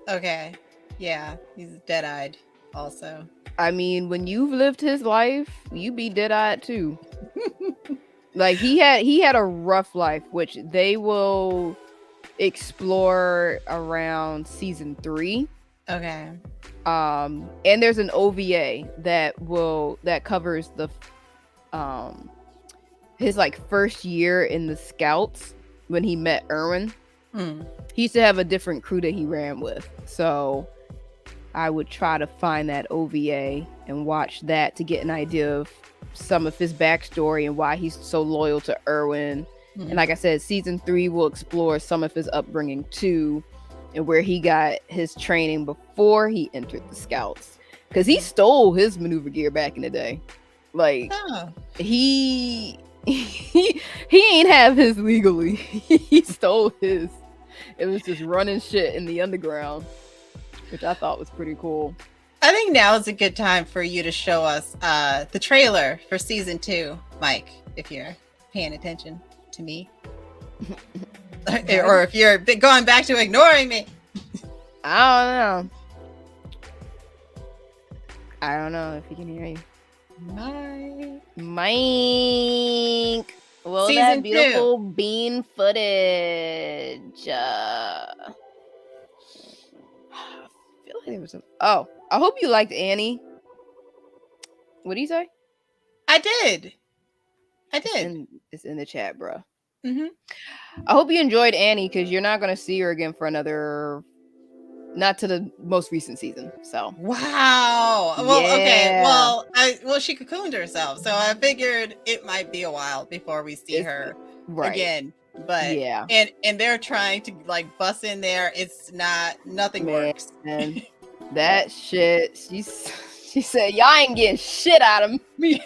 Okay, yeah, he's dead-eyed also.
I mean, when you've lived his life, you be dead-eyed too. Like, he had a rough life, which they will explore around season 3.
Okay.
And there's an OVA that covers the his, like, first year in the Scouts when he met Erwin. He used to have a different crew that he ran with. So I would try to find that OVA and watch that to get an idea of some of his backstory and why he's so loyal to Erwin. And like I said, season 3 will explore some of his upbringing too, and where he got his training before he entered the Scouts, because he stole his maneuver gear back in the day. Like, he he ain't have his legally. He stole his. It was just running shit in the underground, which I thought was pretty cool.
I think now is a good time for you to show us the trailer for season 2, Mike, if you're paying attention to me. Or if you're going back to ignoring me.
I don't know if he can hear you. Mike. Well,
Season
that beautiful bean footage. I feel like there was some. Oh, I hope you liked Annie. What do you say?
I did.
It's in the chat, bro.
Mm-hmm.
I hope you enjoyed Annie, because you're not gonna see her again for another. Not to the most recent season. So
wow. Well,
yeah.
Okay. Well, she cocooned herself, so I figured it might be a while before we see her again. But
yeah,
and they're trying to like bust in there. It's nothing works.
That shit. She said, "Y'all ain't getting shit out of me."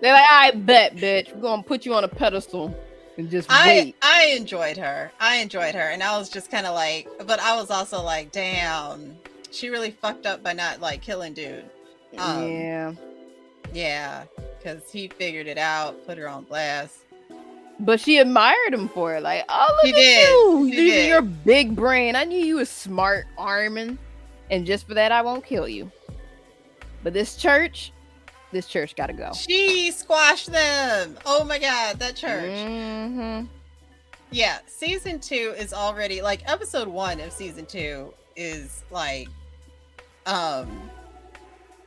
They're like, "I bet, bitch. We're gonna put you on a pedestal." And just wait.
I enjoyed her, and I was just kind of like, but I was also like, damn, she really fucked up by not like killing dude. Yeah, because he figured it out, put her on blast.
But she admired him for it, like, oh, look at you, using your big brain. I knew you was smart, Armin, and just for that, I won't kill you. But this church gotta go.
She squashed them. Oh my god, that church.
Mm-hmm.
Yeah, season 2 is already like episode 1 of season 2 is like,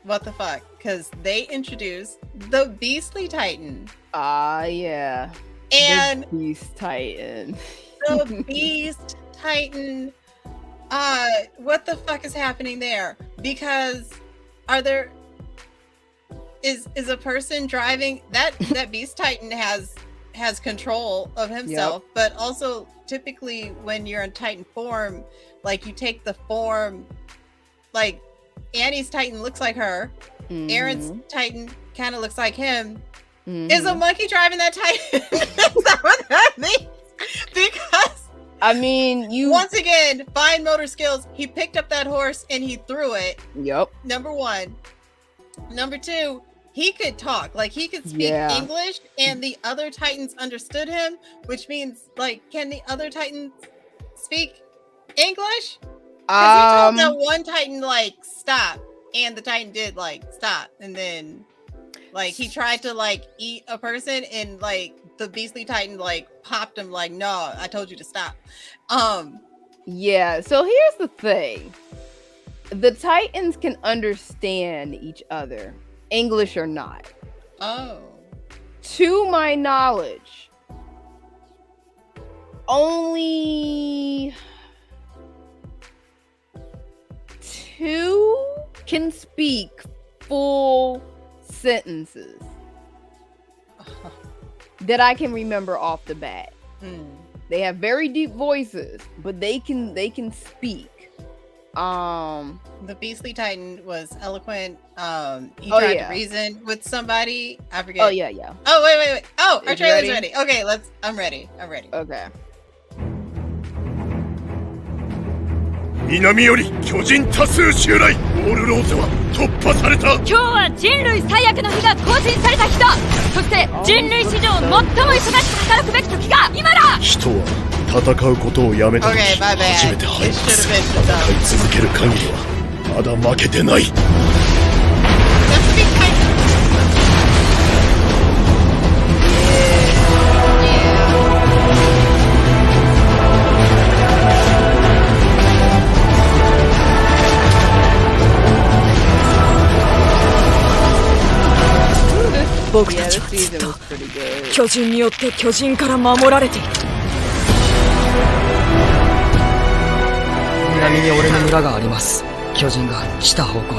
what the fuck? Because they introduced the Beastly Titan.
Yeah.
And
the Beast Titan.
The Beast Titan. What the fuck is happening there? Because is a person driving that Beast Titan has control of himself, but also typically when you're in Titan form, like you take the form, like Annie's Titan looks like her, Aaron's Titan kind of looks like him. Is a monkey driving that Titan? Is that what that means? Because
I mean,
once again, fine motor skills. He picked up that horse and he threw it.
Yep.
Number 1. Number 2, he could talk, like he could speak English, and the other Titans understood him, which means, like, can the other Titans speak English? Because he told that one Titan, like, stop, and the Titan did, like, stop, and then, like, he tried to, like, eat a person, and, like, the Beastly Titan, like, popped him, like, no, I told you to stop.
Yeah, so here's the thing. The Titans can understand each other, English or not.
Oh.
To my knowledge, only 2 can speak full sentences that I can remember off the bat. They have very deep voices, but they can speak.
The Beastly Titan was eloquent. He tried to reason with somebody. I forget.
Oh yeah.
Oh wait. Oh, our trailer's ready. Okay, I'm ready.
Okay.
南より巨人多数襲来。オールローゼは突破された。
今日は人類最悪の日が更新された日だ。そして人類史上最も忙しく働くべき時が今だ。人は戦うことをやめた時、初めて敗北する。戦い続ける限りはまだ負けてない。僕たちはずっと巨人によって巨人から守られている。
南に俺の村があります。巨人が来た方向に。その子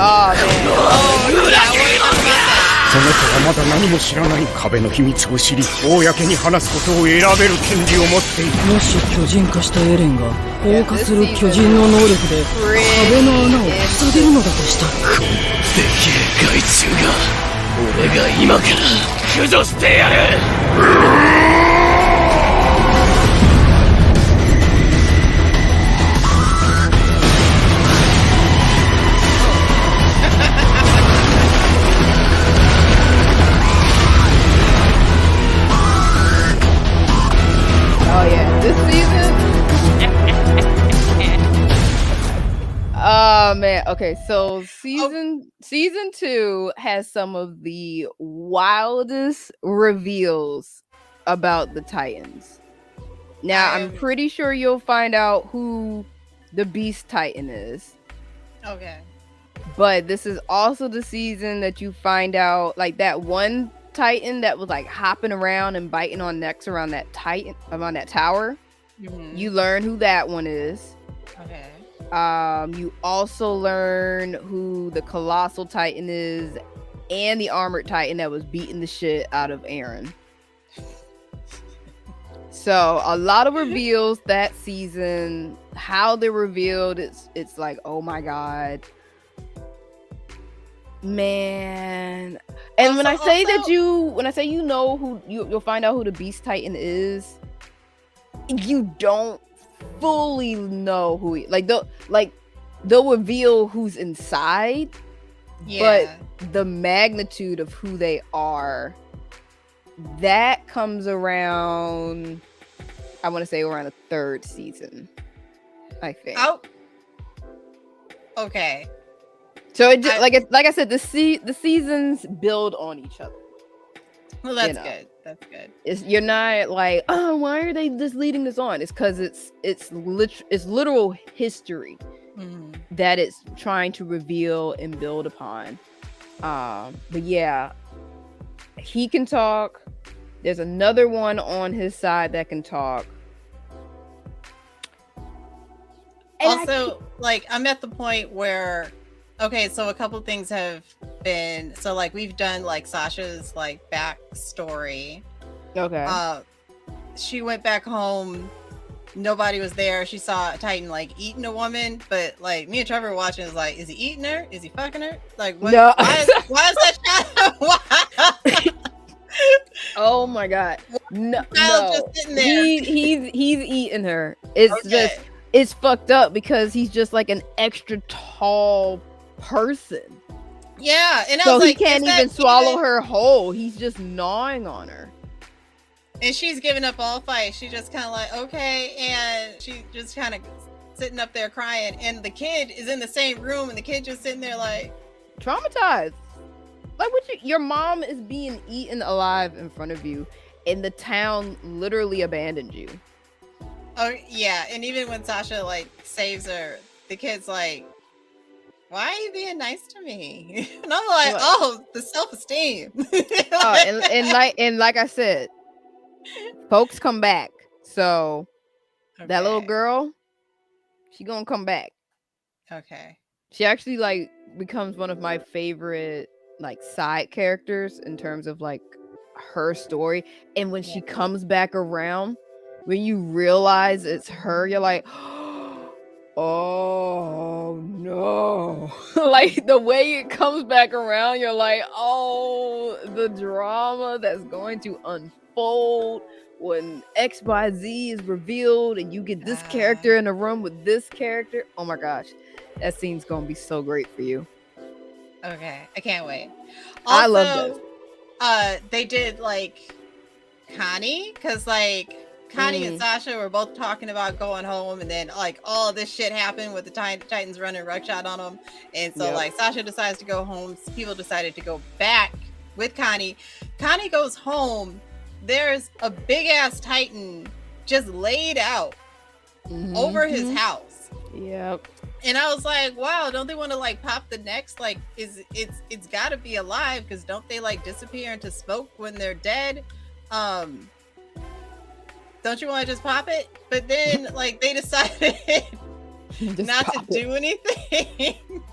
はまだ何も知らない。壁の秘密を知り、公に話すことを選べる権利を持っている。
もし巨人化したエレンが放火する巨人の能力で壁の穴を塞げるのだとしたら、このでけえ害虫が俺が今から駆除してやる。
Oh yeah, this season. Oh man. Okay, so season 2 has some of the wildest reveals about the Titans. Now I'm pretty sure you'll find out who the Beast Titan is.
Okay.
But this is also the season that you find out, like, that one Titan that was like hopping around and biting on necks around that Titan, around that tower.
Mm-hmm.
You learn who that one is.
Okay.
You also learn who the Colossal Titan is and the Armored Titan that was beating the shit out of Eren. So a lot of reveals that season. How they're revealed, it's like, oh my god, man. And when I say you know who you'll find out who the Beast Titan is, you don't fully know who they'll reveal who's inside, but the magnitude of who they are, that comes around, I want to say around the 3rd season, I think.
Oh, okay.
So it just, like I said, the seasons build on each other.
Well, that's good. That's good.
You're not like, oh, why are they just leading this on? It's because it's literal history that it's trying to reveal and build upon. But yeah, he can talk. There's another one on his side that can talk. And
also, like, I'm at the point where, okay, so a couple things have been, so like we've done like Sasha's like backstory.
Okay.
She went back home. Nobody was there. She saw a Titan like eating a woman, but like me and Trevor were watching, is like, is he eating her? Is he fucking her? Like, what?
No.
Why is that child? Why?
Oh my god. No.
Just sitting there.
He's eating her. It's just, it's fucked up because he's just like an extra tall person.
Yeah, and
so
I was
he
like,
can't even swallow her whole. He's just gnawing on her.
And she's giving up all fight. She just kind of like, okay, and she just kind of sitting up there crying. And the kid is in the same room, and the kid just sitting there like
traumatized. Like, your mom is being eaten alive in front of you, and the town literally abandoned you.
Oh yeah, and even when Sasha like saves her, the kid's like, why are you being nice to me? And I'm like, oh, the self-esteem.
and like I said, folks come back. So that little girl, she gonna come back.
Okay.
She actually like becomes one of my favorite like side characters in terms of like her story. And when she comes back around, when you realize it's her, you're like, oh no. Like the way it comes back around, you're like, oh, the drama that's going to unfold when XYZ is revealed and you get this character in a room with this character. Oh my gosh, that scene's gonna be so great for you.
Okay, I can't wait. Also,
I love this.
They did like Connie, because like Connie and Sasha were both talking about going home, and then like all this shit happened with the Titans running ruckshot on them, and so like Sasha decides to go home. People decided to go back with Connie. Connie goes home. There's a big ass Titan just laid out over his house.
Yep.
And I was like, wow, don't they want to like pop the necks? Like, it's got to be alive, because don't they like disappear into smoke when they're dead? Don't you want to just pop it? But then like they decided not to do anything.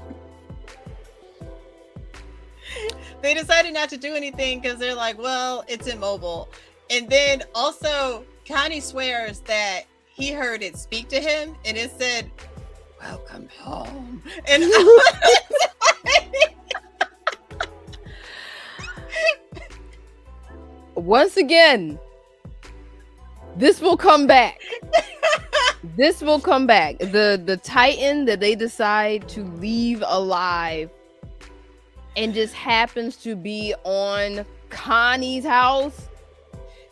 They decided not to do anything because they're like, well, it's immobile. And then also Connie swears that he heard it speak to him, and it said, welcome home. And I was like,
once again, this will come back. This will come back. The Titan that they decide to leave alive and just happens to be on Connie's house.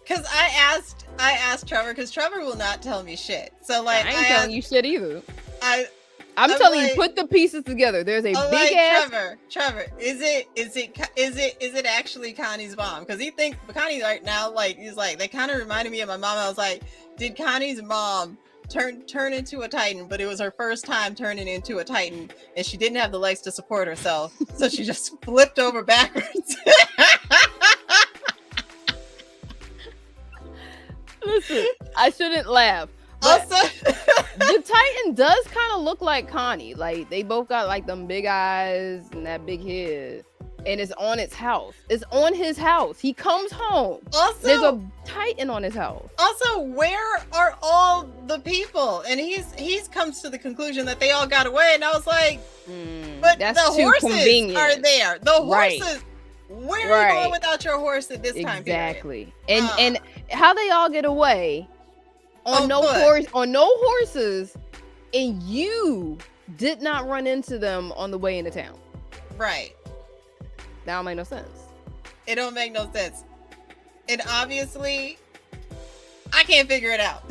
Because I asked Trevor, because Trevor will not tell me shit. So like,
I ain't telling you shit either. I'm telling you, put the pieces together. There's a big ass.
Trevor, is it actually Connie's mom? Because he thinks Connie right now, like he's like, they kind of reminded me of my mom. I was like, did Connie's mom turn into a Titan? But it was her first time turning into a Titan, and she didn't have the legs to support herself, so she just flipped over backwards.
Listen, I shouldn't laugh.
Also,
the Titan does kind of look like Connie. Like they both got like them big eyes and that big head, and it's on its house. It's on his house. He comes home.
Also,
there's a Titan on his house.
Also, where are all the people? And he's comes to the conclusion that they all got away. And I was like, but the horses are there. The horses. Right. Where are you going without your horse at this time period?
Exactly. And how they all get away on no horses, and you did not run into them on the way into town.
Right.
That don't make no sense.
It don't make no sense. And obviously, I can't figure it out.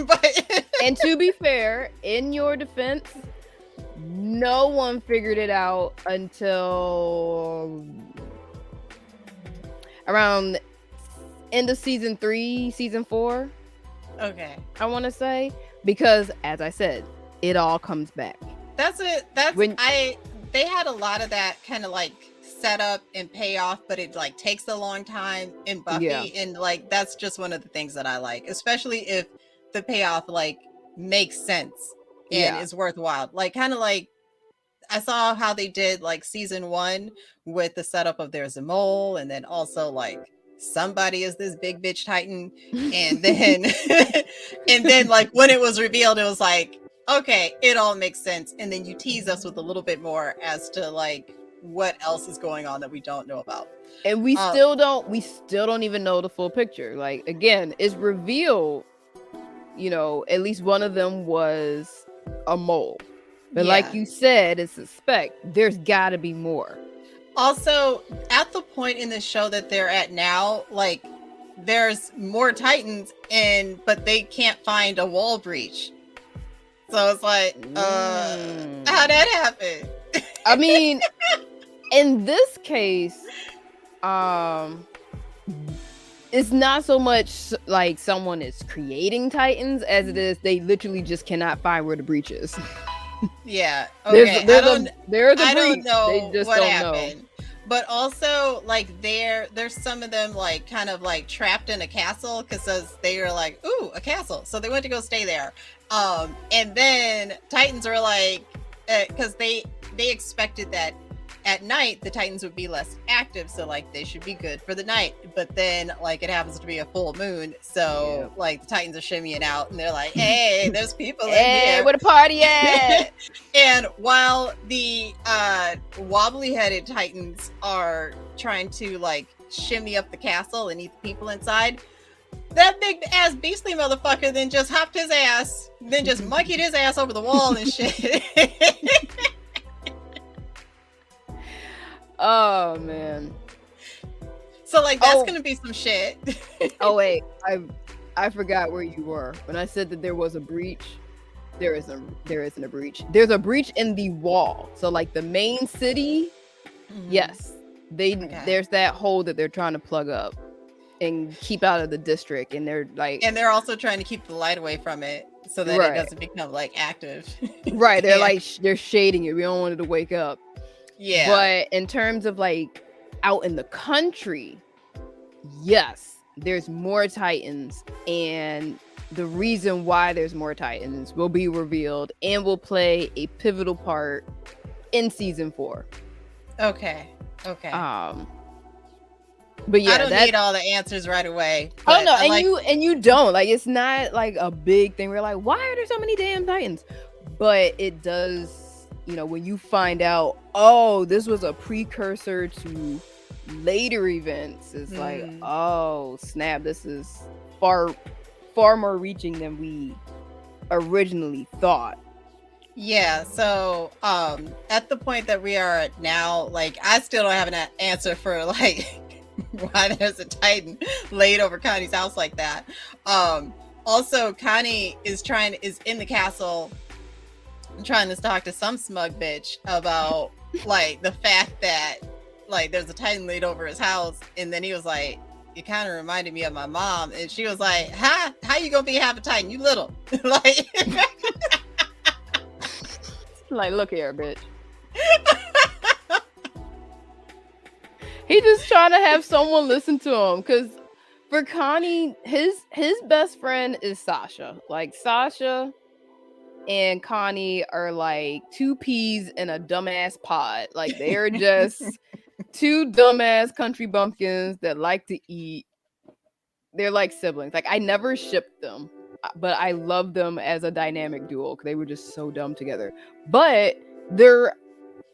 But
and to be fair, in your defense, no one figured it out until around end of season 3, season 4.
Okay.
I want to say, because as I said, it all comes back.
That's it. They had a lot of that kind of like setup and payoff, but it like takes a long time in Buffy. Yeah. And like, that's just one of the things that I like, especially if the payoff like makes sense and is worthwhile. Like kind of like, I saw how they did like season 1 with the setup of there's a mole, and then also like somebody is this big bitch Titan, and then and then like when it was revealed, it was like, okay, it all makes sense. And then you tease us with a little bit more as to like what else is going on that we don't know about.
And we still don't even know the full picture. Like again, it's revealed, you know, at least one of them was a mole. But like you said, it's suspect there's got to be more.
Also, at the point in the show that they're at now, like there's more Titans, but they can't find a wall breach. So it's like, how'd that happen?
I mean, in this case, it's not so much like someone is creating Titans as it is they literally just cannot find where the breach is.
Yeah. Okay.
There's a breach.
Don't know
they just
what
don't
happened.
know.
But also, like there's some of them like kind of like trapped in a castle because they were like, ooh, a castle. So they went to go stay there. And then Titans are like, because they expected that at night the Titans would be less active, so like they should be good for the night. But then like it happens to be a full moon, so like the Titans are shimmying out, and they're like, hey, there's people in here.
Where the party at?
And while the wobbly-headed Titans are trying to like shimmy up the castle and eat the people inside, that big ass beastly motherfucker then just hopped his ass, then just monkeyed his ass over the wall and shit.
Oh man.
So like that's gonna be some shit.
Oh wait, I forgot where you were when I said that there was a breach. There isn't a breach. There's a breach in the wall. So like the main city, yes, there's that hole that they're trying to plug up and keep out of the district, and they're also trying to keep the light away from it so that it doesn't become like active. Right, they're like they're shading it. We don't want it to wake up.
Yeah.
But in terms of like out in the country, yes, there's more Titans, and the reason why there's more Titans will be revealed and will play a pivotal part in season 4.
Okay.
But yeah,
I don't need all the answers right away.
Oh no, and you don't. Like it's not like a big thing. We're like, why are there so many damn Titans? But it does, you know, when you find out, oh, this was a precursor to later events, it's like, oh snap, this is far more reaching than we originally thought.
Yeah, so at the point that we are at now, like I still don't have an answer for like why there's a Titan laid over Connie's house like that. Also Connie is in the castle trying to talk to some smug bitch about like the fact that like there's a Titan laid over his house, and then he was like, it kind of reminded me of my mom, and she was like, how you gonna be half a Titan, you little like
like, look here, bitch. He just trying to have someone listen to him, because for Connie, his best friend is Sasha. Like Sasha and Connie are like two peas in a dumbass pod. Like they're just two dumbass country bumpkins that like to eat. They're like siblings. Like I never shipped them, but I love them as a dynamic duo because they were just so dumb together. But they're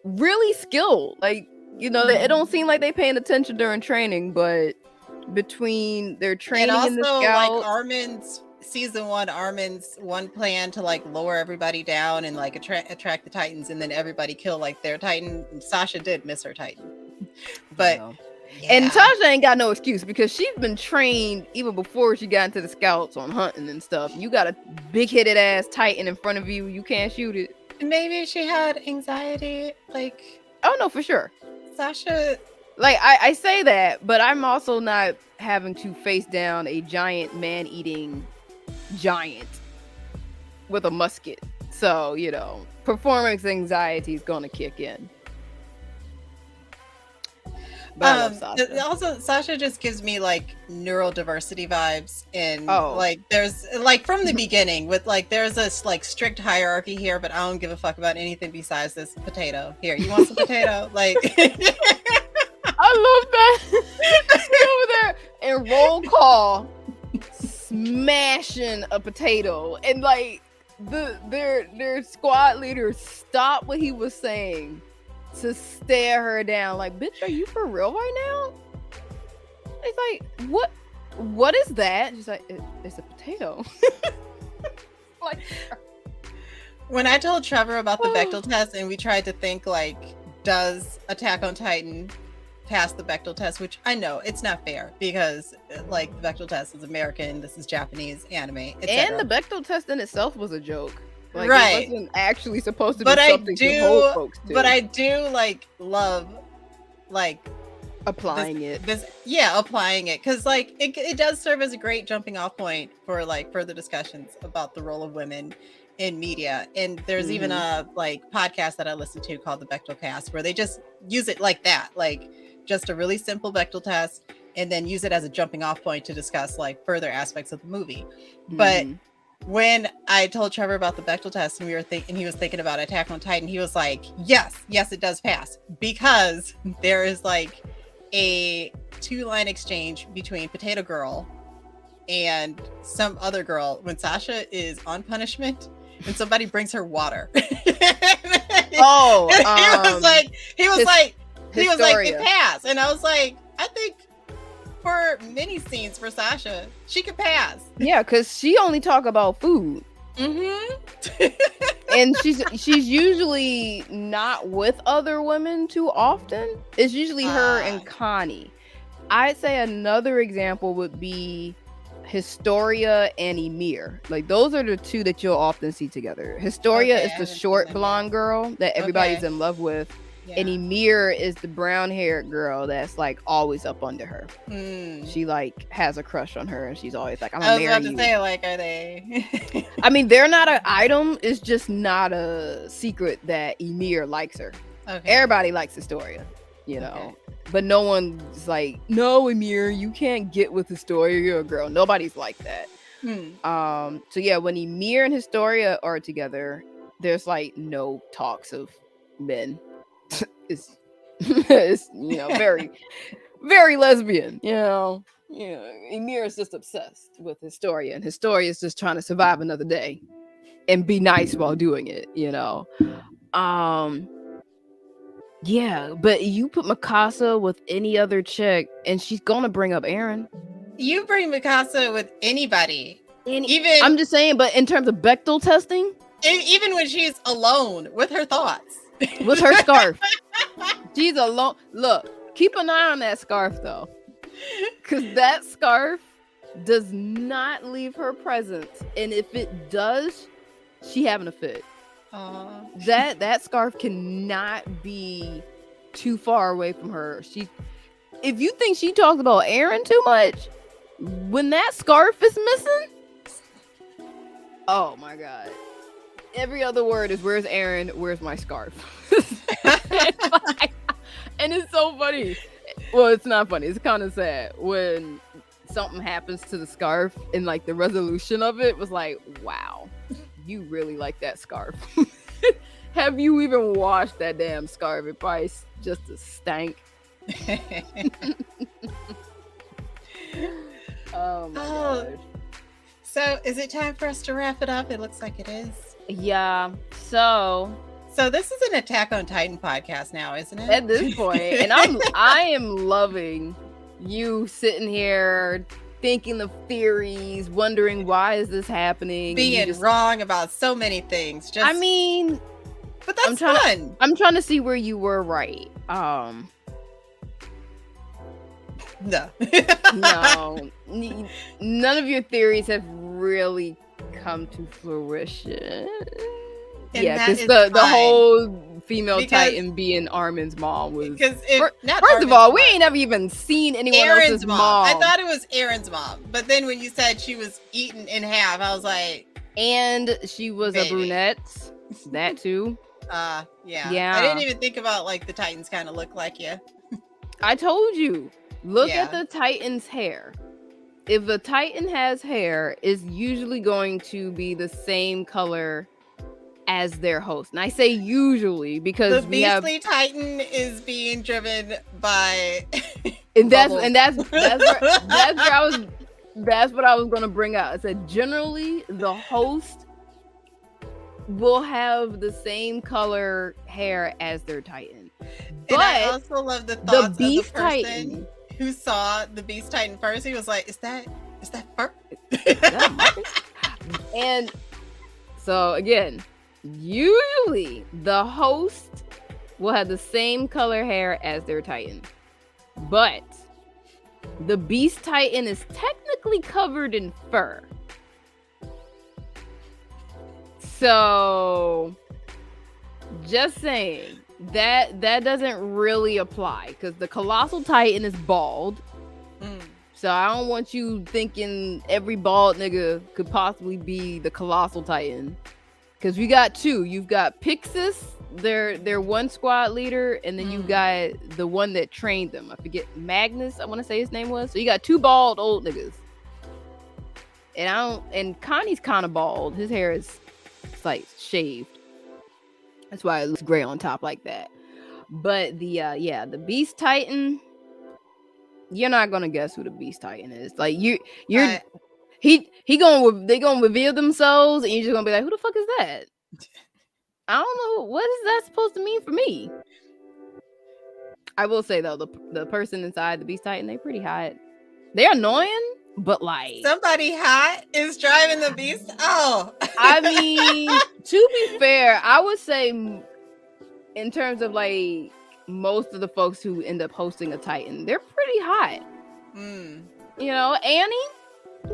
really skilled. Like, you know, it don't seem like they paying attention during training, but between their training
and
in the
also
Scouts,
like Armin's season Armin's one plan to like lower everybody down and like attract the Titans, and then everybody kill like their Titan. Sasha did miss her Titan, but
yeah. And Tasha ain't got no excuse because she's been trained even before she got into the Scouts on hunting and stuff. You got a big-headed ass Titan in front of you, you can't shoot it.
Maybe she had anxiety, like.
Oh no, for sure.
Sasha,
like I say that, but I'm also not having to face down a giant man-eating giant with a musket. So, you know, performance anxiety is gonna kick in.
Sasha. Also, Sasha just gives me like neurodiversity vibes, and like there's like from the beginning with like there's this like strict hierarchy here, but I don't give a fuck about anything besides this potato. Here, you want some potato? Like,
I love that. Over there and roll call, smashing a potato, and like their squad leader stopped what he was saying to stare her down, like, bitch, are you for real right now? It's like, what is that? She's like, it's a potato. Like,
when I told Trevor about the Bechdel test and we tried to think like, does Attack on Titan pass the Bechdel test, which I know it's not fair because like the Bechdel test is American, this is Japanese anime, etc.
And the Bechdel test in itself was a joke. Like,
right.
It wasn't actually supposed to be something to hold folks to.
But I do like love like
applying it.
Applying it, because like it does serve as a great jumping off point for like further discussions about the role of women in media. And there's even a like podcast that I listen to called the Bechdel Cast, where they just use it like that, like just a really simple Bechdel test, and then use it as a jumping off point to discuss like further aspects of the movie. But when I told Trevor about the Bechdel test and he was thinking about Attack on Titan, he was like, yes, it does pass, because there is like a 2-line exchange between Potato Girl and some other girl when Sasha is on punishment and somebody brings her water. He was like, it passed. And I was like, I think for many scenes for Sasha, she could pass.
Yeah, because she only talk about food. And she's usually not with other women too often. It's usually her and Connie. I'd say another example would be Historia and Ymir. Like those are the two that you'll often see together. Historia is the short blonde girl that everybody's in love with. Yeah. And Ymir is the brown-haired girl that's like always up under her. She like has a crush on her, and she's always like, "I'm gonna marry you." I was about to say,
like, are they?
I mean, they're not an item. It's just not a secret that Ymir likes her. Okay. Everybody likes Historia, you know, but no one's like, "No, Ymir, you can't get with Historia. You're a girl." Nobody's like that. So yeah, when Ymir and Historia are together, there's like no talks of men. It's you know, very very lesbian, you know. Ymir is just obsessed with Historia, and Historia is just trying to survive another day and be nice while doing it, you know. Yeah, but you put Mikasa with any other chick, and she's gonna bring up Eren.
You bring Mikasa with anybody.
I'm just saying, but in terms of Bechdel testing,
even when she's alone with her thoughts,
with her scarf, she's alone. Look, keep an eye on that scarf though, because that scarf does not leave her presence, and if it does, she having a fit. That scarf cannot be too far away from her. If you think she talks about Eren too much, when that scarf is missing, oh my god. Every other word is, where's Eren? Where's my scarf? And it's so funny. Well, it's not funny. It's kind of sad when something happens to the scarf and like the resolution of it was like, wow, you really like that scarf. Have you even washed that damn scarf? It probably just a stank. Oh my god.
So is it time for us to wrap it up? It looks like it is.
Yeah. So
this is an Attack on Titan podcast now, isn't it?
At this point. And I am loving you sitting here thinking of theories, wondering why is this happening,
being wrong about so many things.
I mean,
but that's fun.
I'm trying to see where you were right.
No.
No. None of your theories have really come to fruition.
And
yeah, because the whole female Titan being Armin's mom was. First of all, we ain't never even seen anyone else's mom.
I thought it was Eren's mom, but then when you said she was eaten in half, I was like.
And she was a brunette. That too.
Yeah. I didn't even think about like the Titans kind of look like you.
I told you. Look at the Titan's hair. If a Titan has hair, it's usually going to be the same color as their host. And I say usually because
the Beastly Titan is being driven by
and that's what I was gonna bring out. I said generally the host will have the same color hair as their Titan. But
and I also love the thoughts of the person Titan who saw the Beast Titan first. He was like, is that fur?
And so again, usually the host will have the same color hair as their Titan, but the Beast Titan is technically covered in fur. So just saying that doesn't really apply because the Colossal Titan is bald. So I don't want you thinking every bald nigga could possibly be the Colossal Titan. Because we got two. You've got Pixis, their one squad leader, and then you got the one that trained them. I forget, Magnus, I want to say his name was. So you got two bald old niggas. And Connie's kind of bald. His hair is like shaved. That's why it looks gray on top like that. But the Beast Titan, you're not gonna guess who the Beast Titan is. Like they gonna reveal themselves, and you're just gonna be like, who the fuck is that? I don't know. What is that supposed to mean for me? I will say though, the person inside the Beast Titan, they're pretty hot. They're annoying, but like
somebody hot is driving the Beast. Oh,
I mean, to be fair, I would say in terms of like most of the folks who end up hosting a Titan, they're pretty hot. You know, Annie,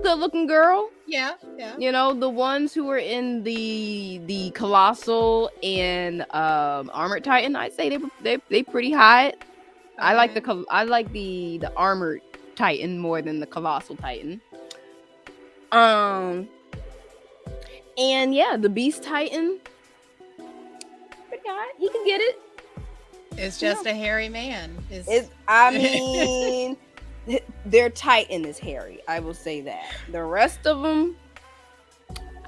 good looking girl.
Yeah.
You know, the ones who are in the Colossal and Armored Titan, I'd say they pretty hot. Okay. I like the Armored Titan more than the Colossal Titan. And yeah, the Beast Titan, pretty hot. He can get it.
It's just a hairy man.
I mean, their Titan is hairy. I will say that. The rest of them,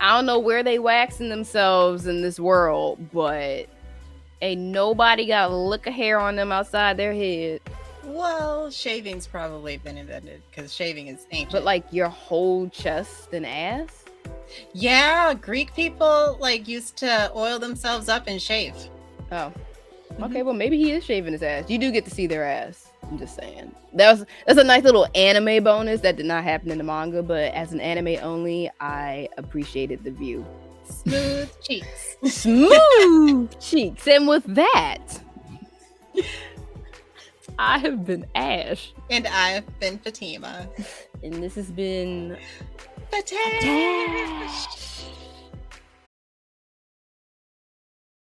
I don't know where they waxing themselves in this world, but ain't nobody got a lick of hair on them outside their head.
Well, shaving's probably been invented because shaving is ancient.
But like your whole chest and ass?
Yeah, Greek people like used to oil themselves up and shave.
Oh. Okay, well maybe he is shaving his ass. You do get to see their ass. I'm just saying. That's a nice little anime bonus that did not happen in the manga, but as an anime only, I appreciated the view.
Smooth cheeks.
Smooth cheeks. And with that, I have been Ash.
And I've been Fatima.
And this has been
Fatash.